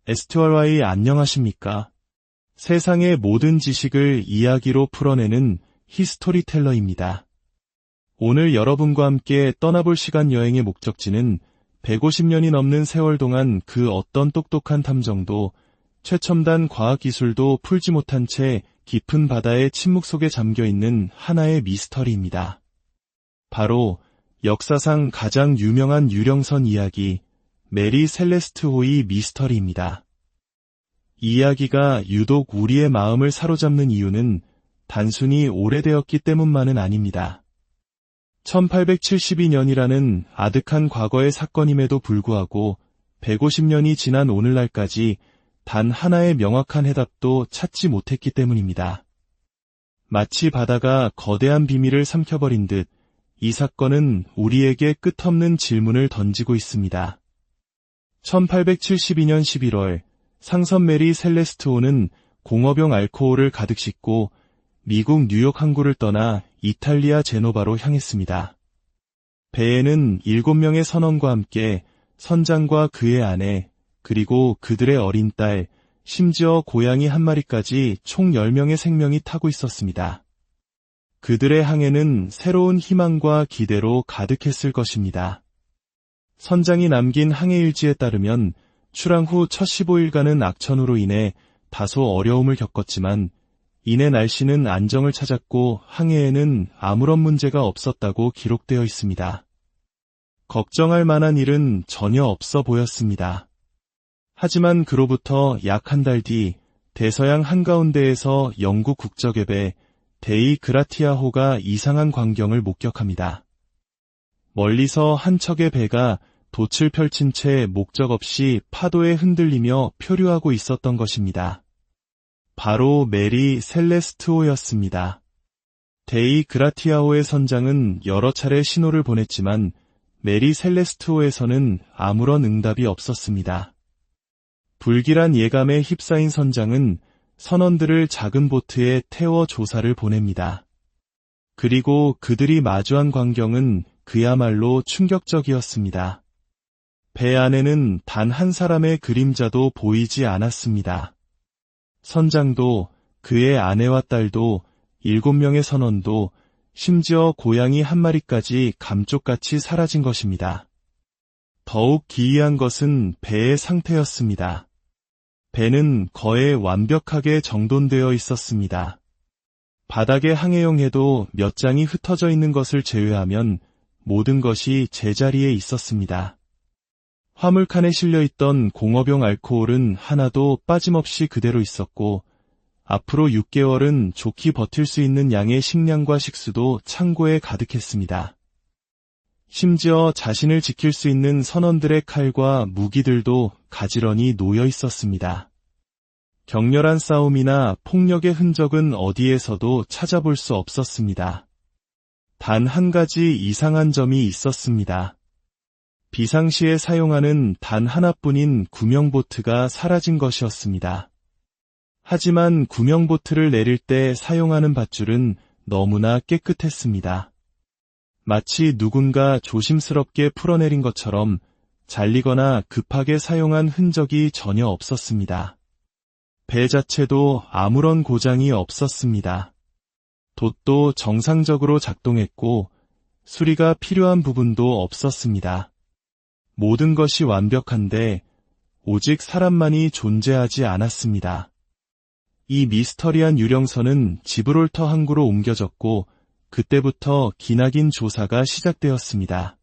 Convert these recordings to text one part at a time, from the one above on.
STRY 안녕하십니까? 세상의 모든 지식을 이야기로 풀어내는 히스토리텔러입니다. 오늘 여러분과 함께 떠나볼 시간 여행의 목적지는 150년이 넘는 세월 동안 그 어떤 똑똑한 탐정도 최첨단 과학기술도 풀지 못한 채 깊은 바다의 침묵 속에 잠겨있는 하나의 미스터리입니다. 바로 역사상 가장 유명한 유령선 이야기, 메리 셀레스트 호이 미스터리입니다. 이 이야기가 유독 우리의 마음을 사로잡는 이유는 단순히 오래되었기 때문만은 아닙니다. 1872년이라는 아득한 과거의 사건임에도 불구하고 150년이 지난 오늘날까지 단 하나의 명확한 해답도 찾지 못했기 때문입니다. 마치 바다가 거대한 비밀을 삼켜버린 듯 이 사건은 우리에게 끝없는 질문을 던지고 있습니다. 1872년 11월 상선 메리 셀레스트 호는 공업용 알코올을 가득 싣고 미국 뉴욕 항구를 떠나 이탈리아 제노바로 향했습니다. 배에는 7명의 선원과 함께 선장과 그의 아내, 그리고 그들의 어린 딸, 심지어 고양이 한 마리까지 총 10명의 생명이 타고 있었습니다. 그들의 항해는 새로운 희망과 기대로 가득했을 것입니다. 선장이 남긴 항해일지에 따르면 출항 후 첫 15일간은 악천후로 인해 다소 어려움을 겪었지만 이내 날씨는 안정을 찾았고 항해에는 아무런 문제가 없었다고 기록되어 있습니다. 걱정할 만한 일은 전혀 없어 보였습니다. 하지만 그로부터 약 한 달 뒤 대서양 한가운데에서 영국 국적의 배 데이 그라티아호가 이상한 광경을 목격합니다. 멀리서 한 척의 배가 돛을 펼친 채 목적 없이 파도에 흔들리며 표류하고 있었던 것입니다. 바로 메리 셀레스트호였습니다. 데이 그라티아호의 선장은 여러 차례 신호를 보냈지만 메리 셀레스트호에서는 아무런 응답이 없었습니다. 불길한 예감에 휩싸인 선장은 선원들을 작은 보트에 태워 조사를 보냅니다. 그리고 그들이 마주한 광경은 그야말로 충격적이었습니다. 배 안에는 단 한 사람의 그림자도 보이지 않았습니다. 선장도, 그의 아내와 딸도, 7명의 선원도, 심지어 고양이 한 마리까지 감쪽같이 사라진 것입니다. 더욱 기이한 것은 배의 상태였습니다. 배는 거의 완벽하게 정돈되어 있었습니다. 바닥에 항해용 해도 몇 장이 흩어져 있는 것을 제외하면 모든 것이 제자리에 있었습니다. 화물칸에 실려있던 공업용 알코올은 하나도 빠짐없이 그대로 있었고 앞으로 6개월은 좋게 버틸 수 있는 양의 식량과 식수도 창고에 가득했습니다. 심지어 자신을 지킬 수 있는 선원들의 칼과 무기들도 가지런히 놓여 있었습니다. 격렬한 싸움이나 폭력의 흔적은 어디에서도 찾아볼 수 없었습니다. 단 한 가지 이상한 점이 있었습니다. 비상시에 사용하는 단 하나뿐인 구명보트가 사라진 것이었습니다. 하지만 구명보트를 내릴 때 사용하는 밧줄은 너무나 깨끗했습니다. 마치 누군가 조심스럽게 풀어내린 것처럼 잘리거나 급하게 사용한 흔적이 전혀 없었습니다. 배 자체도 아무런 고장이 없었습니다. 돛도 정상적으로 작동했고 수리가 필요한 부분도 없었습니다. 모든 것이 완벽한데 오직 사람만이 존재하지 않았습니다. 이 미스터리한 유령선은 지브롤터 항구로 옮겨졌고 그때부터 기나긴 조사가 시작되었습니다.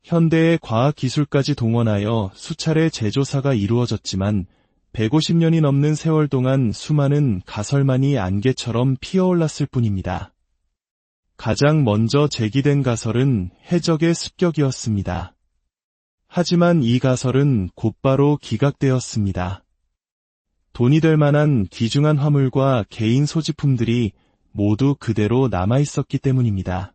현대의 과학기술까지 동원하여 수차례 재조사가 이루어졌지만 150년이 넘는 세월 동안 수많은 가설만이 안개처럼 피어올랐을 뿐입니다. 가장 먼저 제기된 가설은 해적의 습격이었습니다. 하지만 이 가설은 곧바로 기각되었습니다. 돈이 될 만한 귀중한 화물과 개인 소지품들이 모두 그대로 남아있었기 때문입니다.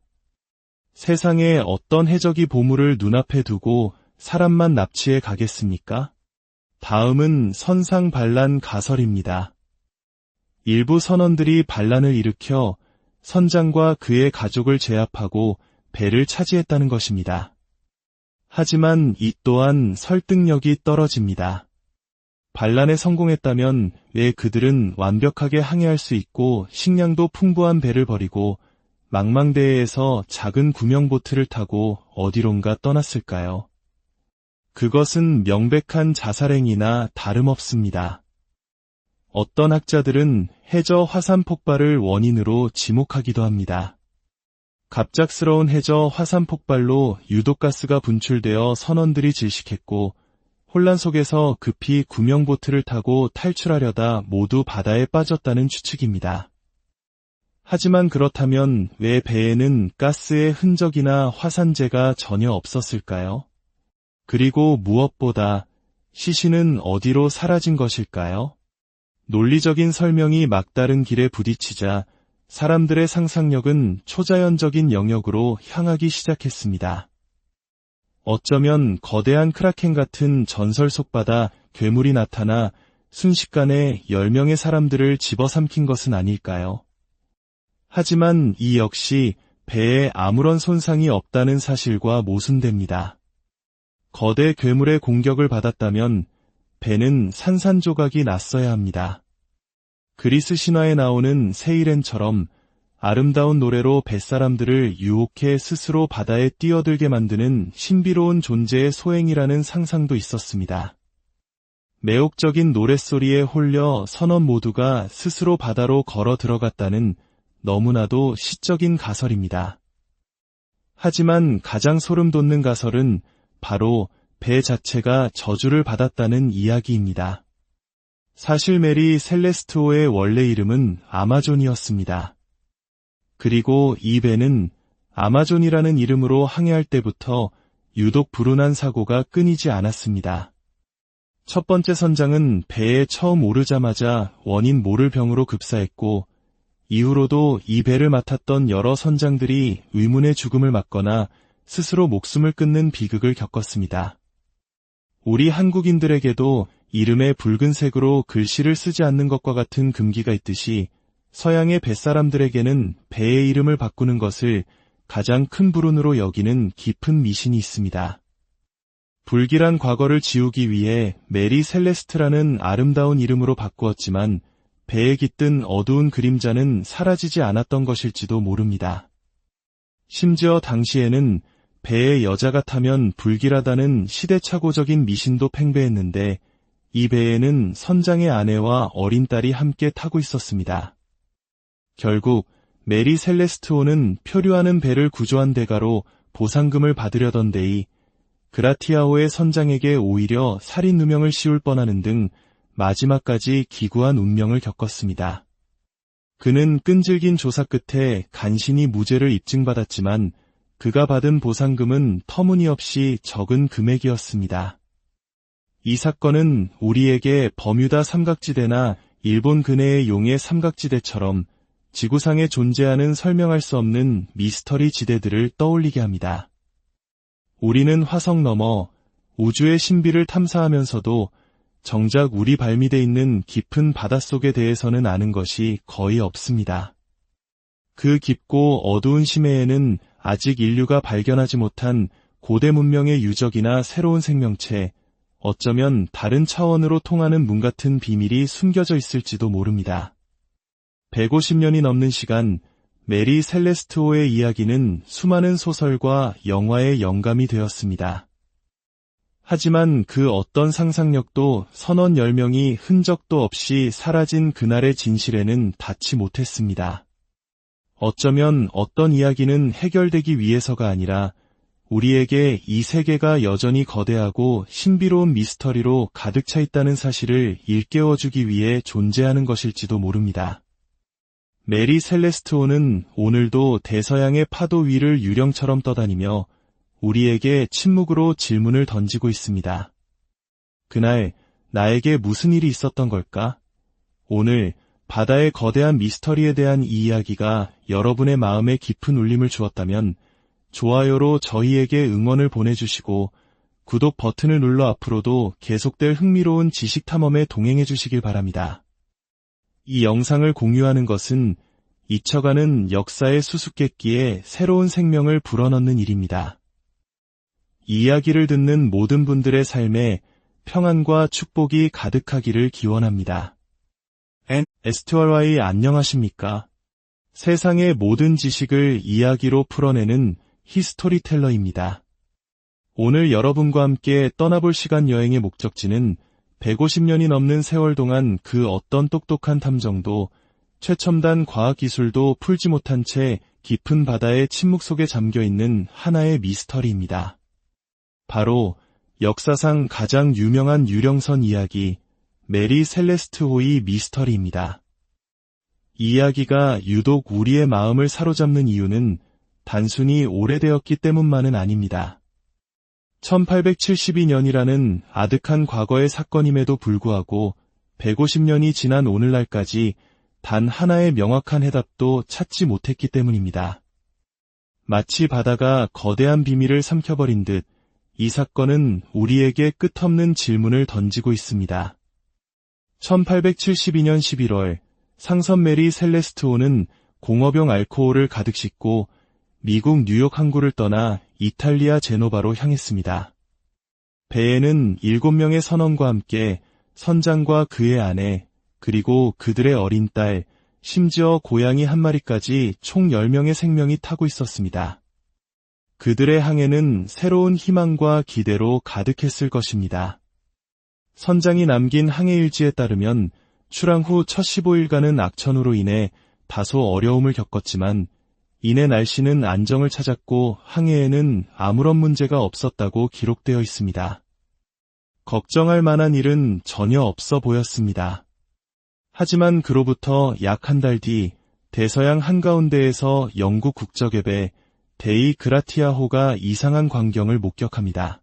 세상에 어떤 해적이 보물을 눈앞에 두고 사람만 납치해 가겠습니까? 다음은 선상반란 가설입니다. 일부 선원들이 반란을 일으켜 선장과 그의 가족을 제압하고 배를 차지했다는 것입니다. 하지만 이 또한 설득력이 떨어집니다. 반란에 성공했다면 왜 그들은 완벽하게 항해할 수 있고 식량도 풍부한 배를 버리고 망망대해에서 작은 구명보트를 타고 어디론가 떠났을까요? 그것은 명백한 자살행위나 다름없습니다. 어떤 학자들은 해저 화산 폭발을 원인으로 지목하기도 합니다. 갑작스러운 해저 화산 폭발로 유독가스가 분출되어 선원들이 질식했고 혼란 속에서 급히 구명보트를 타고 탈출하려다 모두 바다에 빠졌다는 추측입니다. 하지만 그렇다면 왜 배에는 가스의 흔적이나 화산재가 전혀 없었을까요? 그리고 무엇보다 시신은 어디로 사라진 것일까요? 논리적인 설명이 막다른 길에 부딪히자 사람들의 상상력은 초자연적인 영역으로 향하기 시작했습니다. 어쩌면 거대한 크라켄 같은 전설 속 바다 괴물이 나타나 순식간에 10명의 사람들을 집어삼킨 것은 아닐까요? 하지만 이 역시 배에 아무런 손상이 없다는 사실과 모순됩니다. 거대 괴물의 공격을 받았다면 배는 산산조각이 났어야 합니다. 그리스 신화에 나오는 세이렌처럼 아름다운 노래로 뱃사람들을 유혹해 스스로 바다에 뛰어들게 만드는 신비로운 존재의 소행이라는 상상도 있었습니다. 매혹적인 노랫소리에 홀려 선원 모두가 스스로 바다로 걸어 들어갔다는 너무나도 시적인 가설입니다. 하지만 가장 소름 돋는 가설은 바로 배 자체가 저주를 받았다는 이야기입니다. 사실 메리 셀레스토의 원래 이름은 아마존이었습니다. 그리고 이 배는 아마존이라는 이름으로 항해할 때부터 유독 불운한 사고가 끊이지 않았습니다. 첫 번째 선장은 배에 처음 오르자마자 원인 모를 병으로 급사했고 이후로도 이 배를 맡았던 여러 선장들이 의문의 죽음을 맞거나 스스로 목숨을 끊는 비극을 겪었습니다. 우리 한국인들에게도 이름에 붉은색으로 글씨를 쓰지 않는 것과 같은 금기가 있듯이 서양의 뱃사람들에게는 배의 이름을 바꾸는 것을 가장 큰 불운으로 여기는 깊은 미신이 있습니다. 불길한 과거를 지우기 위해 메리 셀레스트라는 아름다운 이름으로 바꾸었지만 배에 깃든 어두운 그림자는 사라지지 않았던 것일지도 모릅니다. 심지어 당시에는 배에 여자가 타면 불길하다는 시대착오적인 미신도 팽배했는데 이 배에는 선장의 아내와 어린 딸이 함께 타고 있었습니다. 결국 메리 셀레스토는 표류하는 배를 구조한 대가로 보상금을 받으려던 데이 그라티아오의 선장에게 오히려 살인 누명을 씌울 뻔하는 등 마지막까지 기구한 운명을 겪었습니다. 그는 끈질긴 조사 끝에 간신히 무죄를 입증받았지만 그가 받은 보상금은 터무니없이 적은 금액이었습니다. 이 사건은 우리에게 버뮤다 삼각지대나 일본 근해의 용해 삼각지대처럼 지구상에 존재하는 설명할 수 없는 미스터리 지대들을 떠올리게 합니다. 우리는 화성 너머 우주의 신비를 탐사하면서도 정작 우리 발밑에 있는 깊은 바닷속에 대해서는 아는 것이 거의 없습니다. 그 깊고 어두운 심해에는 아직 인류가 발견하지 못한 고대 문명의 유적이나 새로운 생명체, 어쩌면 다른 차원으로 통하는 문 같은 비밀이 숨겨져 있을지도 모릅니다. 150년이 넘는 시간, 메리 셀레스토의 이야기는 수많은 소설과 영화의 영감이 되었습니다. 하지만 그 어떤 상상력도 선원 10명이 흔적도 없이 사라진 그날의 진실에는 닿지 못했습니다. 어쩌면 어떤 이야기는 해결되기 위해서가 아니라 우리에게 이 세계가 여전히 거대하고 신비로운 미스터리로 가득 차 있다는 사실을 일깨워주기 위해 존재하는 것일지도 모릅니다. 메리 셀레스토는 오늘도 대서양의 파도 위를 유령처럼 떠다니며 우리에게 침묵으로 질문을 던지고 있습니다. 그날 나에게 무슨 일이 있었던 걸까? 오늘 바다의 거대한 미스터리에 대한 이 이야기가 여러분의 마음에 깊은 울림을 주었다면 좋아요로 저희에게 응원을 보내주시고 구독 버튼을 눌러 앞으로도 계속될 흥미로운 지식 탐험에 동행해 주시길 바랍니다. 이 영상을 공유하는 것은 잊혀가는 역사의 수수께끼에 새로운 생명을 불어넣는 일입니다. 이 이야기를 듣는 모든 분들의 삶에 평안과 축복이 가득하기를 기원합니다. STRY 안녕하십니까? 세상의 모든 지식을 이야기로 풀어내는 히스토리텔러입니다. 오늘 여러분과 함께 떠나볼 시간 여행의 목적지는 150년이 넘는 세월 동안 그 어떤 똑똑한 탐정도 최첨단 과학기술도 풀지 못한 채 깊은 바다의 침묵 속에 잠겨있는 하나의 미스터리입니다. 바로 역사상 가장 유명한 유령선 이야기, 메리 셀레스트 호이 미스터리입니다. 이 이야기가 유독 우리의 마음을 사로잡는 이유는 단순히 오래되었기 때문만은 아닙니다. 1872년이라는 아득한 과거의 사건임에도 불구하고 150년이 지난 오늘날까지 단 하나의 명확한 해답도 찾지 못했기 때문입니다. 마치 바다가 거대한 비밀을 삼켜버린 듯 이 사건은 우리에게 끝없는 질문을 던지고 있습니다. 1872년 11월 상선 메리 셀레스트 호는 공허병 알코올을 가득 싣고 미국 뉴욕 항구를 떠나 이탈리아 제노바로 향했습니다. 배에는 7명의 선원과 함께 선장과 그의 아내, 그리고 그들의 어린 딸, 심지어 고양이 한 마리까지 총 10명의 생명이 타고 있었습니다. 그들의 항해는 새로운 희망과 기대로 가득했을 것입니다. 선장이 남긴 항해일지에 따르면 출항 후 첫 15일간은 악천후로 인해 다소 어려움을 겪었지만 이내 날씨는 안정을 찾았고 항해에는 아무런 문제가 없었다고 기록되어 있습니다. 걱정할 만한 일은 전혀 없어 보였습니다. 하지만 그로부터 약 한 달 뒤 대서양 한가운데에서 영국 국적의 배 데이 그라티아호가 이상한 광경을 목격합니다.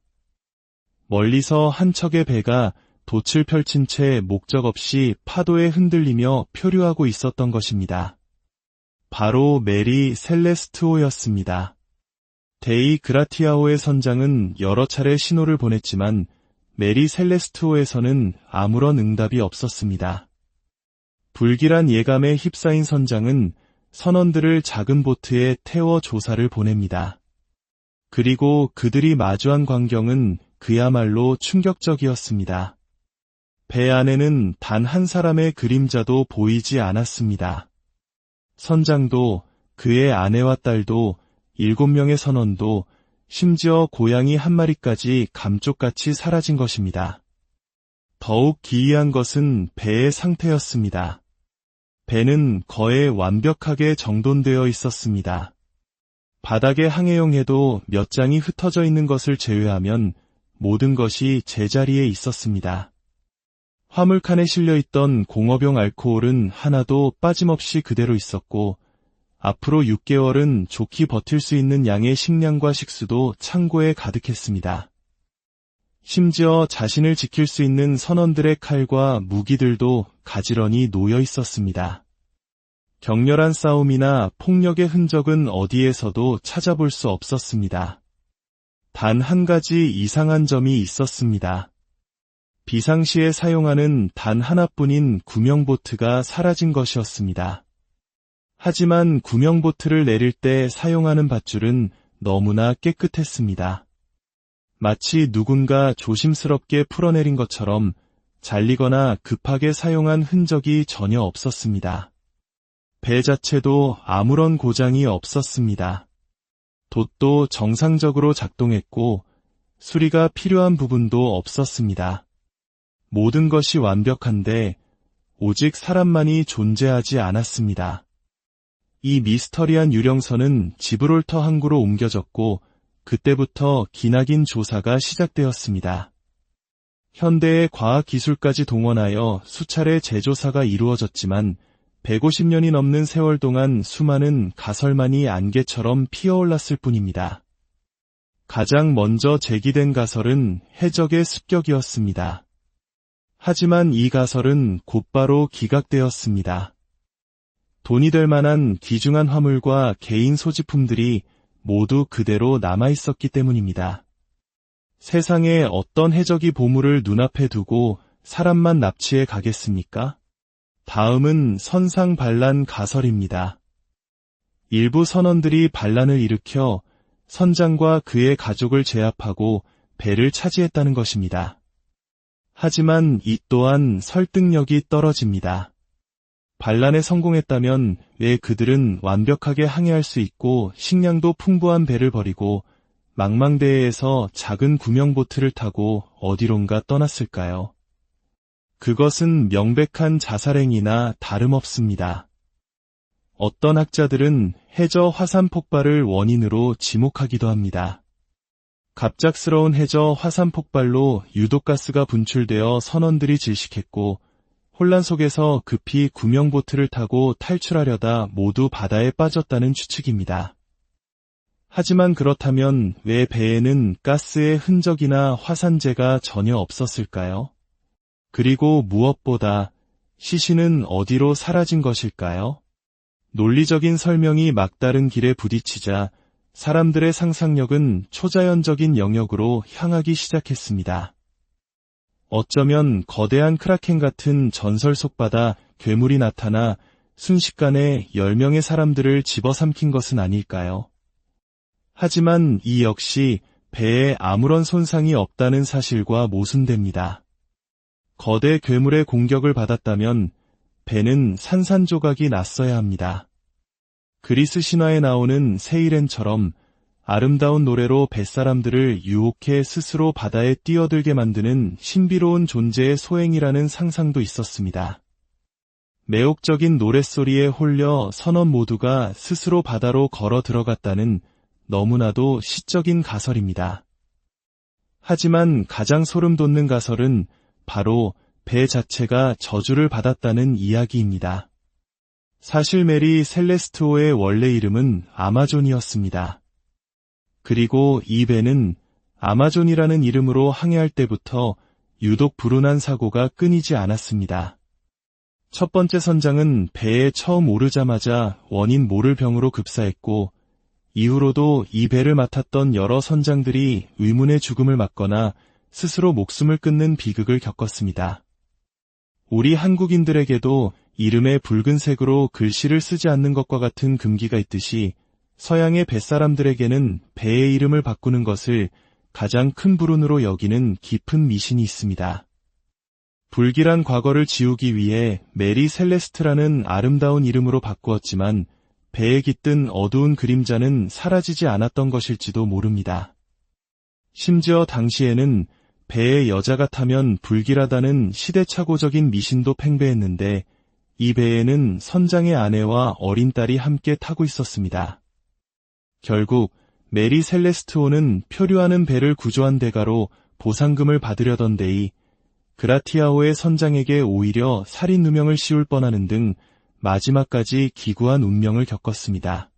멀리서 한 척의 배가 돛을 펼친 채 목적 없이 파도에 흔들리며 표류하고 있었던 것입니다. 바로 메리 셀레스트호였습니다. 데이 그라티아호의 선장은 여러 차례 신호를 보냈지만 메리 셀레스트호에서는 아무런 응답이 없었습니다. 불길한 예감에 휩싸인 선장은 선원들을 작은 보트에 태워 조사를 보냅니다. 그리고 그들이 마주한 광경은 그야말로 충격적이었습니다. 배 안에는 단 한 사람의 그림자도 보이지 않았습니다. 선장도 그의 아내와 딸도 7명의 선원도 심지어 고양이 한 마리까지 감쪽같이 사라진 것입니다. 더욱 기이한 것은 배의 상태였습니다. 배는 거의 완벽하게 정돈되어 있었습니다. 바닥에 항해용해도 몇 장이 흩어져 있는 것을 제외하면 모든 것이 제자리에 있었습니다. 화물칸에 실려있던 공허병 알코올은 하나도 빠짐없이 그대로 있었고 앞으로 6개월은 좋게 버틸 수 있는 양의 식량과 식수도 창고에 가득했습니다. 심지어 자신을 지킬 수 있는 선원들의 칼과 무기들도 가지런히 놓여 있었습니다. 격렬한 싸움이나 폭력의 흔적은 어디에서도 찾아볼 수 없었습니다. 단 한 가지 이상한 점이 있었습니다. 비상시에 사용하는 단 하나뿐인 구명보트가 사라진 것이었습니다. 하지만 구명보트를 내릴 때 사용하는 밧줄은 너무나 깨끗했습니다. 마치 누군가 조심스럽게 풀어내린 것처럼 잘리거나 급하게 사용한 흔적이 전혀 없었습니다. 배 자체도 아무런 고장이 없었습니다. 돛도 정상적으로 작동했고 수리가 필요한 부분도 없었습니다. 모든 것이 완벽한데 오직 사람만이 존재하지 않았습니다. 이 미스터리한 유령선은 지브롤터 항구로 옮겨졌고 그때부터 기나긴 조사가 시작되었습니다. 현대의 과학기술까지 동원하여 수차례 재조사가 이루어졌지만 150년이 넘는 세월 동안 수많은 가설만이 안개처럼 피어올랐을 뿐입니다. 가장 먼저 제기된 가설은 해적의 습격이었습니다. 하지만 이 가설은 곧바로 기각되었습니다. 돈이 될 만한 귀중한 화물과 개인 소지품들이 모두 그대로 남아있었기 때문입니다. 세상에 어떤 해적이 보물을 눈앞에 두고 사람만 납치해 가겠습니까? 다음은 선상반란 가설입니다. 일부 선원들이 반란을 일으켜 선장과 그의 가족을 제압하고 배를 차지했다는 것입니다. 하지만 이 또한 설득력이 떨어집니다. 반란에 성공했다면 왜 그들은 완벽하게 항해할 수 있고 식량도 풍부한 배를 버리고 망망대해에서 작은 구명보트를 타고 어디론가 떠났을까요? 그것은 명백한 자살행위나 다름없습니다. 어떤 학자들은 해저 화산 폭발을 원인으로 지목하기도 합니다. 갑작스러운 해저 화산 폭발로 유독가스가 분출되어 선원들이 질식했고 혼란 속에서 급히 구명보트를 타고 탈출하려다 모두 바다에 빠졌다는 추측입니다. 하지만 그렇다면 왜 배에는 가스의 흔적이나 화산재가 전혀 없었을까요? 그리고 무엇보다 시신은 어디로 사라진 것일까요? 논리적인 설명이 막다른 길에 부딪히자 사람들의 상상력은 초자연적인 영역으로 향하기 시작했습니다. 어쩌면 거대한 크라켄 같은 전설 속 바다 괴물이 나타나 순식간에 10명의 사람들을 집어삼킨 것은 아닐까요? 하지만 이 역시 배에 아무런 손상이 없다는 사실과 모순됩니다. 거대 괴물의 공격을 받았다면 배는 산산조각이 났어야 합니다. 그리스 신화에 나오는 세이렌처럼 아름다운 노래로 뱃사람들을 유혹해 스스로 바다에 뛰어들게 만드는 신비로운 존재의 소행이라는 상상도 있었습니다. 매혹적인 노랫소리에 홀려 선원 모두가 스스로 바다로 걸어 들어갔다는 너무나도 시적인 가설입니다. 하지만 가장 소름 돋는 가설은 바로 배 자체가 저주를 받았다는 이야기입니다. 사실 메리 셀레스트호의 원래 이름은 아마존이었습니다. 그리고 이 배는 아마존이라는 이름으로 항해할 때부터 유독 불운한 사고가 끊이지 않았습니다. 첫 번째 선장은 배에 처음 오르자마자 원인 모를 병으로 급사했고 이후로도 이 배를 맡았던 여러 선장들이 의문의 죽음을 맞거나 스스로 목숨을 끊는 비극을 겪었습니다. 우리 한국인들에게도 이름에 붉은색으로 글씨를 쓰지 않는 것과 같은 금기가 있듯이 서양의 뱃사람들에게는 배의 이름을 바꾸는 것을 가장 큰 불운으로 여기는 깊은 미신이 있습니다. 불길한 과거를 지우기 위해 메리 셀레스트라는 아름다운 이름으로 바꾸었지만 배에 깃든 어두운 그림자는 사라지지 않았던 것일지도 모릅니다. 심지어 당시에는 배에 여자가 타면 불길하다는 시대착오적인 미신도 팽배했는데 이 배에는 선장의 아내와 어린 딸이 함께 타고 있었습니다. 결국 메리 셀레스트호는 표류하는 배를 구조한 대가로 보상금을 받으려던 데이 그라티아호의 선장에게 오히려 살인 누명을 씌울 뻔하는 등 마지막까지 기구한 운명을 겪었습니다.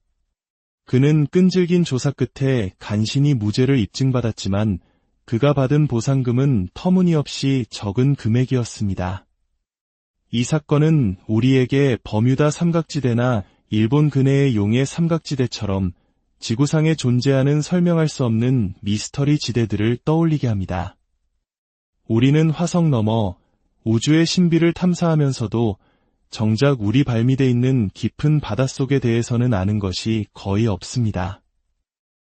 그는 끈질긴 조사 끝에 간신히 무죄를 입증받았지만 그가 받은 보상금은 터무니없이 적은 금액이었습니다. 이 사건은 우리에게 버뮤다 삼각지대나 일본 근해의 용해 삼각지대처럼 지구상에 존재하는 설명할 수 없는 미스터리 지대들을 떠올리게 합니다. 우리는 화성 너머 우주의 신비를 탐사하면서도 정작 우리 발밑에 있는 깊은 바닷속에 대해서는 아는 것이 거의 없습니다.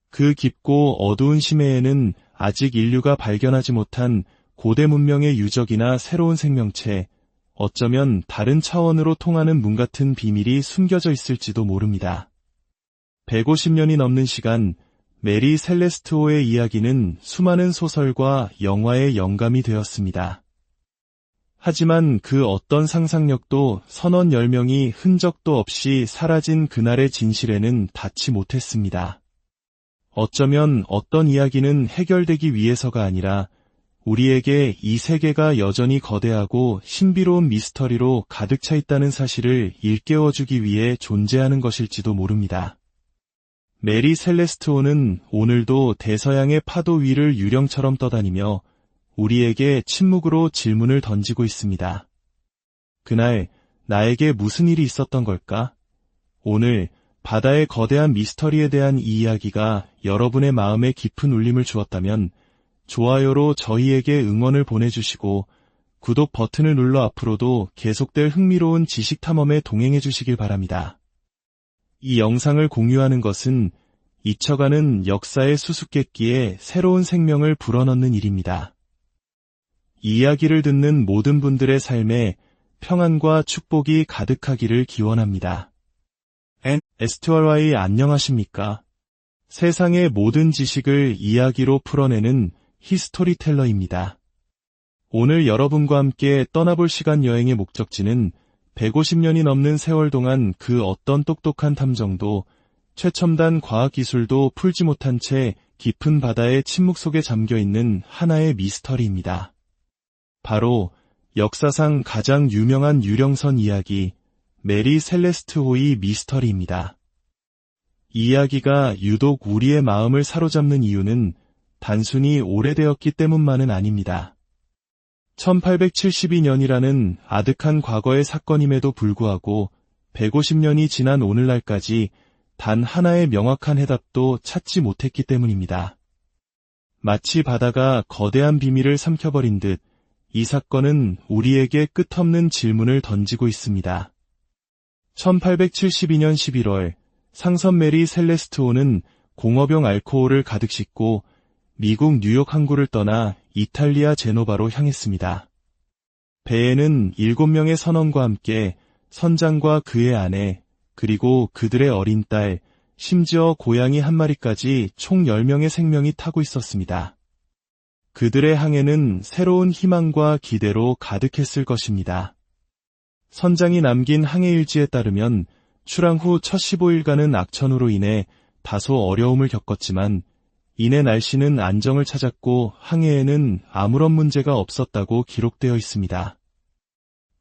그 깊고 어두운 심해에는 아직 인류가 발견하지 못한 고대 문명의 유적이나 새로운 생명체, 어쩌면 다른 차원으로 통하는 문 같은 비밀이 숨겨져 있을지도 모릅니다. 150년이 넘는 시간, 메리 셀레스트호의 이야기는 수많은 소설과 영화의 영감이 되었습니다. 하지만 그 어떤 상상력도 선원 10명이 흔적도 없이 사라진 그날의 진실에는 닿지 못했습니다. 어쩌면 어떤 이야기는 해결되기 위해서가 아니라 우리에게 이 세계가 여전히 거대하고 신비로운 미스터리로 가득 차 있다는 사실을 일깨워주기 위해 존재하는 것일지도 모릅니다. 메리 셀레스트호는 오늘도 대서양의 파도 위를 유령처럼 떠다니며 우리에게 침묵으로 질문을 던지고 있습니다. 그날 나에게 무슨 일이 있었던 걸까? 오늘 바다의 거대한 미스터리에 대한 이 이야기가 여러분의 마음에 깊은 울림을 주었다면 좋아요로 저희에게 응원을 보내주시고 구독 버튼을 눌러 앞으로도 계속될 흥미로운 지식 탐험에 동행해 주시길 바랍니다. 이 영상을 공유하는 것은 잊혀가는 역사의 수수께끼에 새로운 생명을 불어넣는 일입니다. 이 이야기를 듣는 모든 분들의 삶에 평안과 축복이 가득하기를 기원합니다. STRY 안녕하십니까? 세상의 모든 지식을 이야기로 풀어내는 히스토리텔러입니다. 오늘 여러분과 함께 떠나볼 시간 여행의 목적지는 150년이 넘는 세월 동안 그 어떤 똑똑한 탐정도 최첨단 과학기술도 풀지 못한 채 깊은 바다의 침묵 속에 잠겨있는 하나의 미스터리입니다. 바로 역사상 가장 유명한 유령선 이야기, 메리 셀레스트 호이 미스터리입니다. 이 이야기가 유독 우리의 마음을 사로잡는 이유는 단순히 오래되었기 때문만은 아닙니다. 1872년이라는 아득한 과거의 사건임에도 불구하고 150년이 지난 오늘날까지 단 하나의 명확한 해답도 찾지 못했기 때문입니다. 마치 바다가 거대한 비밀을 삼켜버린 듯 이 사건은 우리에게 끝없는 질문을 던지고 있습니다. 1872년 11월 상선 메리 셀레스트 호는 공업용 알코올을 가득 싣고 미국 뉴욕 항구를 떠나 이탈리아 제노바로 향했습니다. 배에는 7명의 선원과 함께 선장과 그의 아내, 그리고 그들의 어린 딸, 심지어 고양이 한 마리까지 총 10명의 생명이 타고 있었습니다. 그들의 항해는 새로운 희망과 기대로 가득했을 것입니다. 선장이 남긴 항해일지에 따르면 출항 후 첫 15일간은 악천후로 인해 다소 어려움을 겪었지만 이내 날씨는 안정을 찾았고 항해에는 아무런 문제가 없었다고 기록되어 있습니다.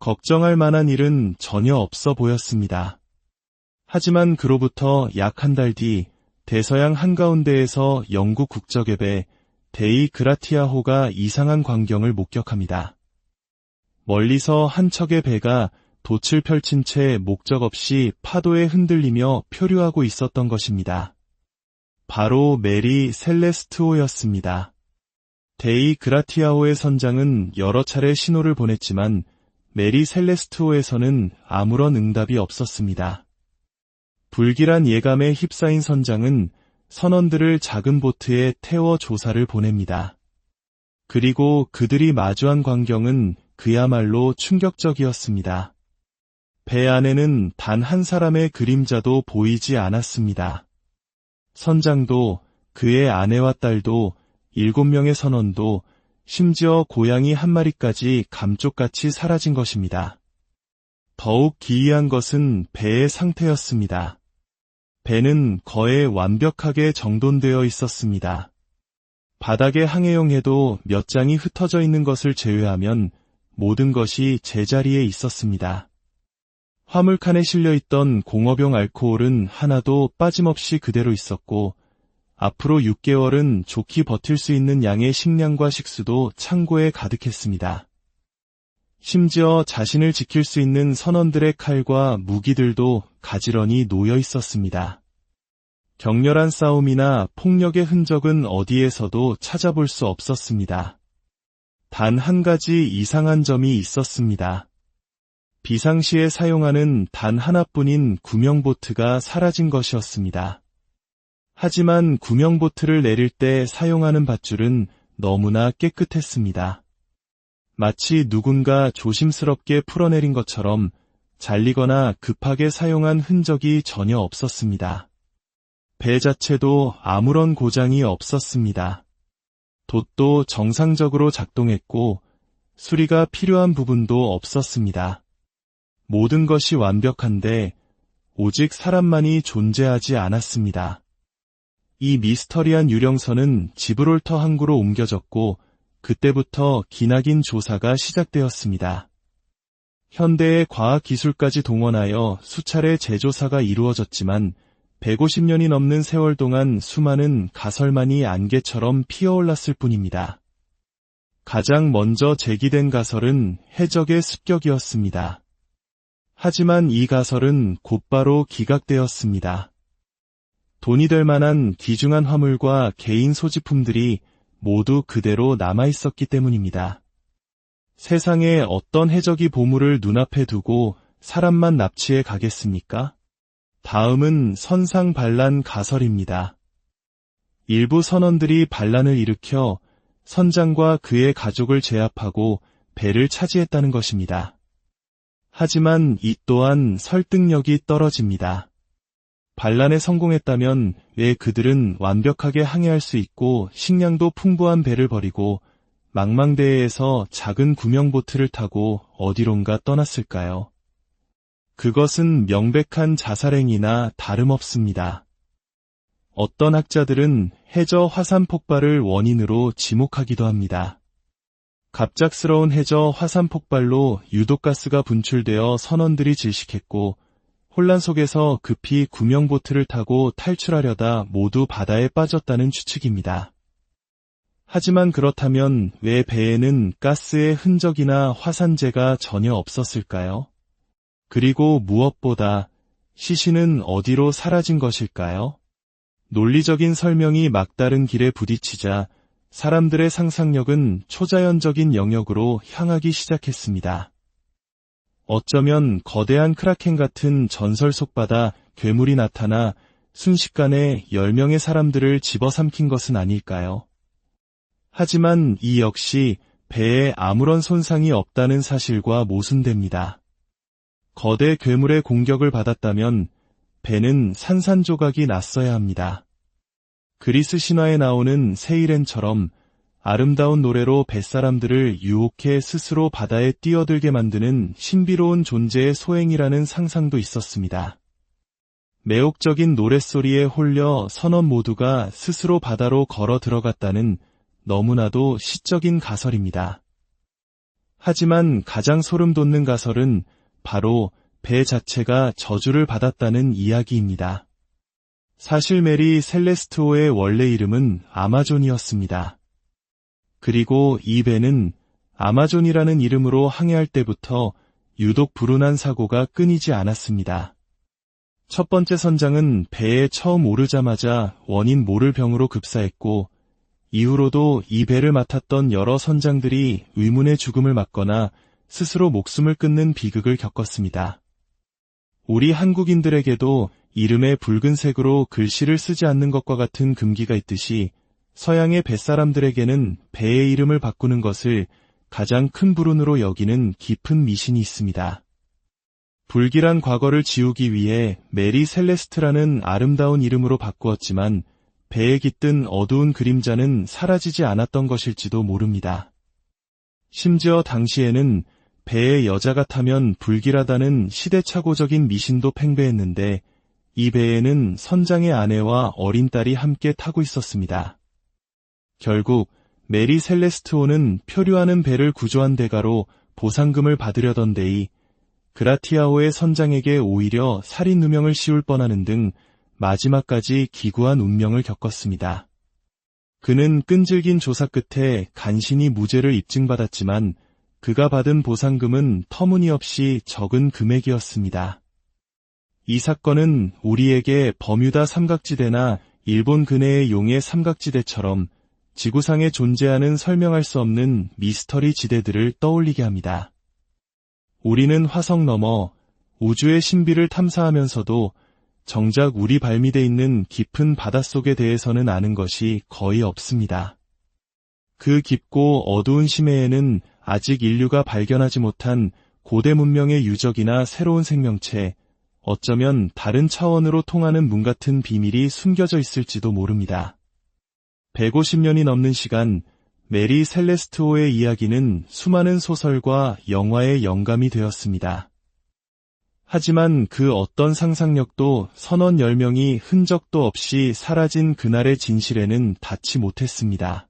걱정할 만한 일은 전혀 없어 보였습니다. 하지만 그로부터 약 한 달 뒤 대서양 한가운데에서 영국 국적의 배 데이 그라티아호가 이상한 광경을 목격합니다. 멀리서 한 척의 배가 돛을 펼친 채 목적 없이 파도에 흔들리며 표류하고 있었던 것입니다. 바로 메리 셀레스트호였습니다. 데이 그라티아호의 선장은 여러 차례 신호를 보냈지만 메리 셀레스트호에서는 아무런 응답이 없었습니다. 불길한 예감에 휩싸인 선장은 선원들을 작은 보트에 태워 조사를 보냅니다. 그리고 그들이 마주한 광경은 그야말로 충격적이었습니다. 배 안에는 단 한 사람의 그림자도 보이지 않았습니다. 선장도 그의 아내와 딸도 7명의 선원도 심지어 고양이 한 마리까지 감쪽같이 사라진 것입니다. 더욱 기이한 것은 배의 상태였습니다. 배는 거의 완벽하게 정돈되어 있었습니다. 바닥에 항해용 해도 몇 장이 흩어져 있는 것을 제외하면 모든 것이 제자리에 있었습니다. 화물칸에 실려있던 공업용 알코올은 하나도 빠짐없이 그대로 있었고 앞으로 6개월은 좋게 버틸 수 있는 양의 식량과 식수도 창고에 가득했습니다. 심지어 자신을 지킬 수 있는 선원들의 칼과 무기들도 가지런히 놓여 있었습니다. 격렬한 싸움이나 폭력의 흔적은 어디에서도 찾아볼 수 없었습니다. 단 한 가지 이상한 점이 있었습니다. 비상시에 사용하는 단 하나뿐인 구명보트가 사라진 것이었습니다. 하지만 구명보트를 내릴 때 사용하는 밧줄은 너무나 깨끗했습니다. 마치 누군가 조심스럽게 풀어내린 것처럼 잘리거나 급하게 사용한 흔적이 전혀 없었습니다. 배 자체도 아무런 고장이 없었습니다. 돛도 정상적으로 작동했고 수리가 필요한 부분도 없었습니다. 모든 것이 완벽한데 오직 사람만이 존재하지 않았습니다. 이 미스터리한 유령선은 지브롤터 항구로 옮겨졌고 그때부터 기나긴 조사가 시작되었습니다. 현대의 과학기술까지 동원하여 수차례 재조사가 이루어졌지만 150년이 넘는 세월 동안 수많은 가설만이 안개처럼 피어올랐을 뿐입니다. 가장 먼저 제기된 가설은 해적의 습격이었습니다. 하지만 이 가설은 곧바로 기각되었습니다. 돈이 될 만한 귀중한 화물과 개인 소지품들이 모두 그대로 남아있었기 때문입니다. 세상에 어떤 해적이 보물을 눈앞에 두고 사람만 납치해 가겠습니까? 다음은 선상반란 가설입니다. 일부 선원들이 반란을 일으켜 선장과 그의 가족을 제압하고 배를 차지했다는 것입니다. 하지만 이 또한 설득력이 떨어집니다. 반란에 성공했다면 왜 그들은 완벽하게 항해할 수 있고 식량도 풍부한 배를 버리고 망망대해에서 작은 구명보트를 타고 어디론가 떠났을까요? 그것은 명백한 자살행위나 다름없습니다. 어떤 학자들은 해저 화산 폭발을 원인으로 지목하기도 합니다. 갑작스러운 해저 화산 폭발로 유독가스가 분출되어 선원들이 질식했고 혼란 속에서 급히 구명보트를 타고 탈출하려다 모두 바다에 빠졌다는 추측입니다. 하지만 그렇다면 왜 배에는 가스의 흔적이나 화산재가 전혀 없었을까요? 그리고 무엇보다 시신은 어디로 사라진 것일까요? 논리적인 설명이 막다른 길에 부딪히자 사람들의 상상력은 초자연적인 영역으로 향하기 시작했습니다. 어쩌면 거대한 크라켄 같은 전설 속 바다 괴물이 나타나 순식간에 10명의 사람들을 집어삼킨 것은 아닐까요? 하지만 이 역시 배에 아무런 손상이 없다는 사실과 모순됩니다. 거대 괴물의 공격을 받았다면 배는 산산조각이 났어야 합니다. 그리스 신화에 나오는 세이렌처럼 아름다운 노래로 뱃사람들을 유혹해 스스로 바다에 뛰어들게 만드는 신비로운 존재의 소행이라는 상상도 있었습니다. 매혹적인 노랫소리에 홀려 선원 모두가 스스로 바다로 걸어 들어갔다는 너무나도 시적인 가설입니다. 하지만 가장 소름 돋는 가설은 바로 배 자체가 저주를 받았다는 이야기입니다. 사실 메리 셀레스토의 원래 이름은 아마존이었습니다. 그리고 이 배는 아마존이라는 이름으로 항해할 때부터 유독 불운한 사고가 끊이지 않았습니다. 첫 번째 선장은 배에 처음 오르자마자 원인 모를 병으로 급사했고 이후로도 이 배를 맡았던 여러 선장들이 의문의 죽음을 맞거나 스스로 목숨을 끊는 비극을 겪었습니다. 우리 한국인들에게도 이름에 붉은색으로 글씨를 쓰지 않는 것과 같은 금기가 있듯이 서양의 뱃사람들에게는 배의 이름을 바꾸는 것을 가장 큰 불운으로 여기는 깊은 미신이 있습니다. 불길한 과거를 지우기 위해 메리 셀레스트라는 아름다운 이름으로 바꾸었지만 배에 깃든 어두운 그림자는 사라지지 않았던 것일지도 모릅니다. 심지어 당시에는 배에 여자가 타면 불길하다는 시대착오적인 미신도 팽배했는데 이 배에는 선장의 아내와 어린 딸이 함께 타고 있었습니다. 결국 메리 셀레스토는 표류하는 배를 구조한 대가로 보상금을 받으려던 데이 그라티아오의 선장에게 오히려 살인 누명을 씌울 뻔하는 등 마지막까지 기구한 운명을 겪었습니다. 그는 끈질긴 조사 끝에 간신히 무죄를 입증받았지만 그가 받은 보상금은 터무니없이 적은 금액이었습니다. 이 사건은 우리에게 버뮤다 삼각지대나 일본 근해의 용해 삼각지대처럼 지구상에 존재하는 설명할 수 없는 미스터리 지대들을 떠올리게 합니다. 우리는 화성 너머 우주의 신비를 탐사하면서도 정작 우리 발밑에 있는 깊은 바닷속에 대해서는 아는 것이 거의 없습니다. 그 깊고 어두운 심해에는 아직 인류가 발견하지 못한 고대 문명의 유적이나 새로운 생명체, 어쩌면 다른 차원으로 통하는 문 같은 비밀이 숨겨져 있을지도 모릅니다. 150년이 넘는 시간, 메리 셀레스토의 이야기는 수많은 소설과 영화의 영감이 되었습니다. 하지만 그 어떤 상상력도 선원 10명이 흔적도 없이 사라진 그날의 진실에는 닿지 못했습니다.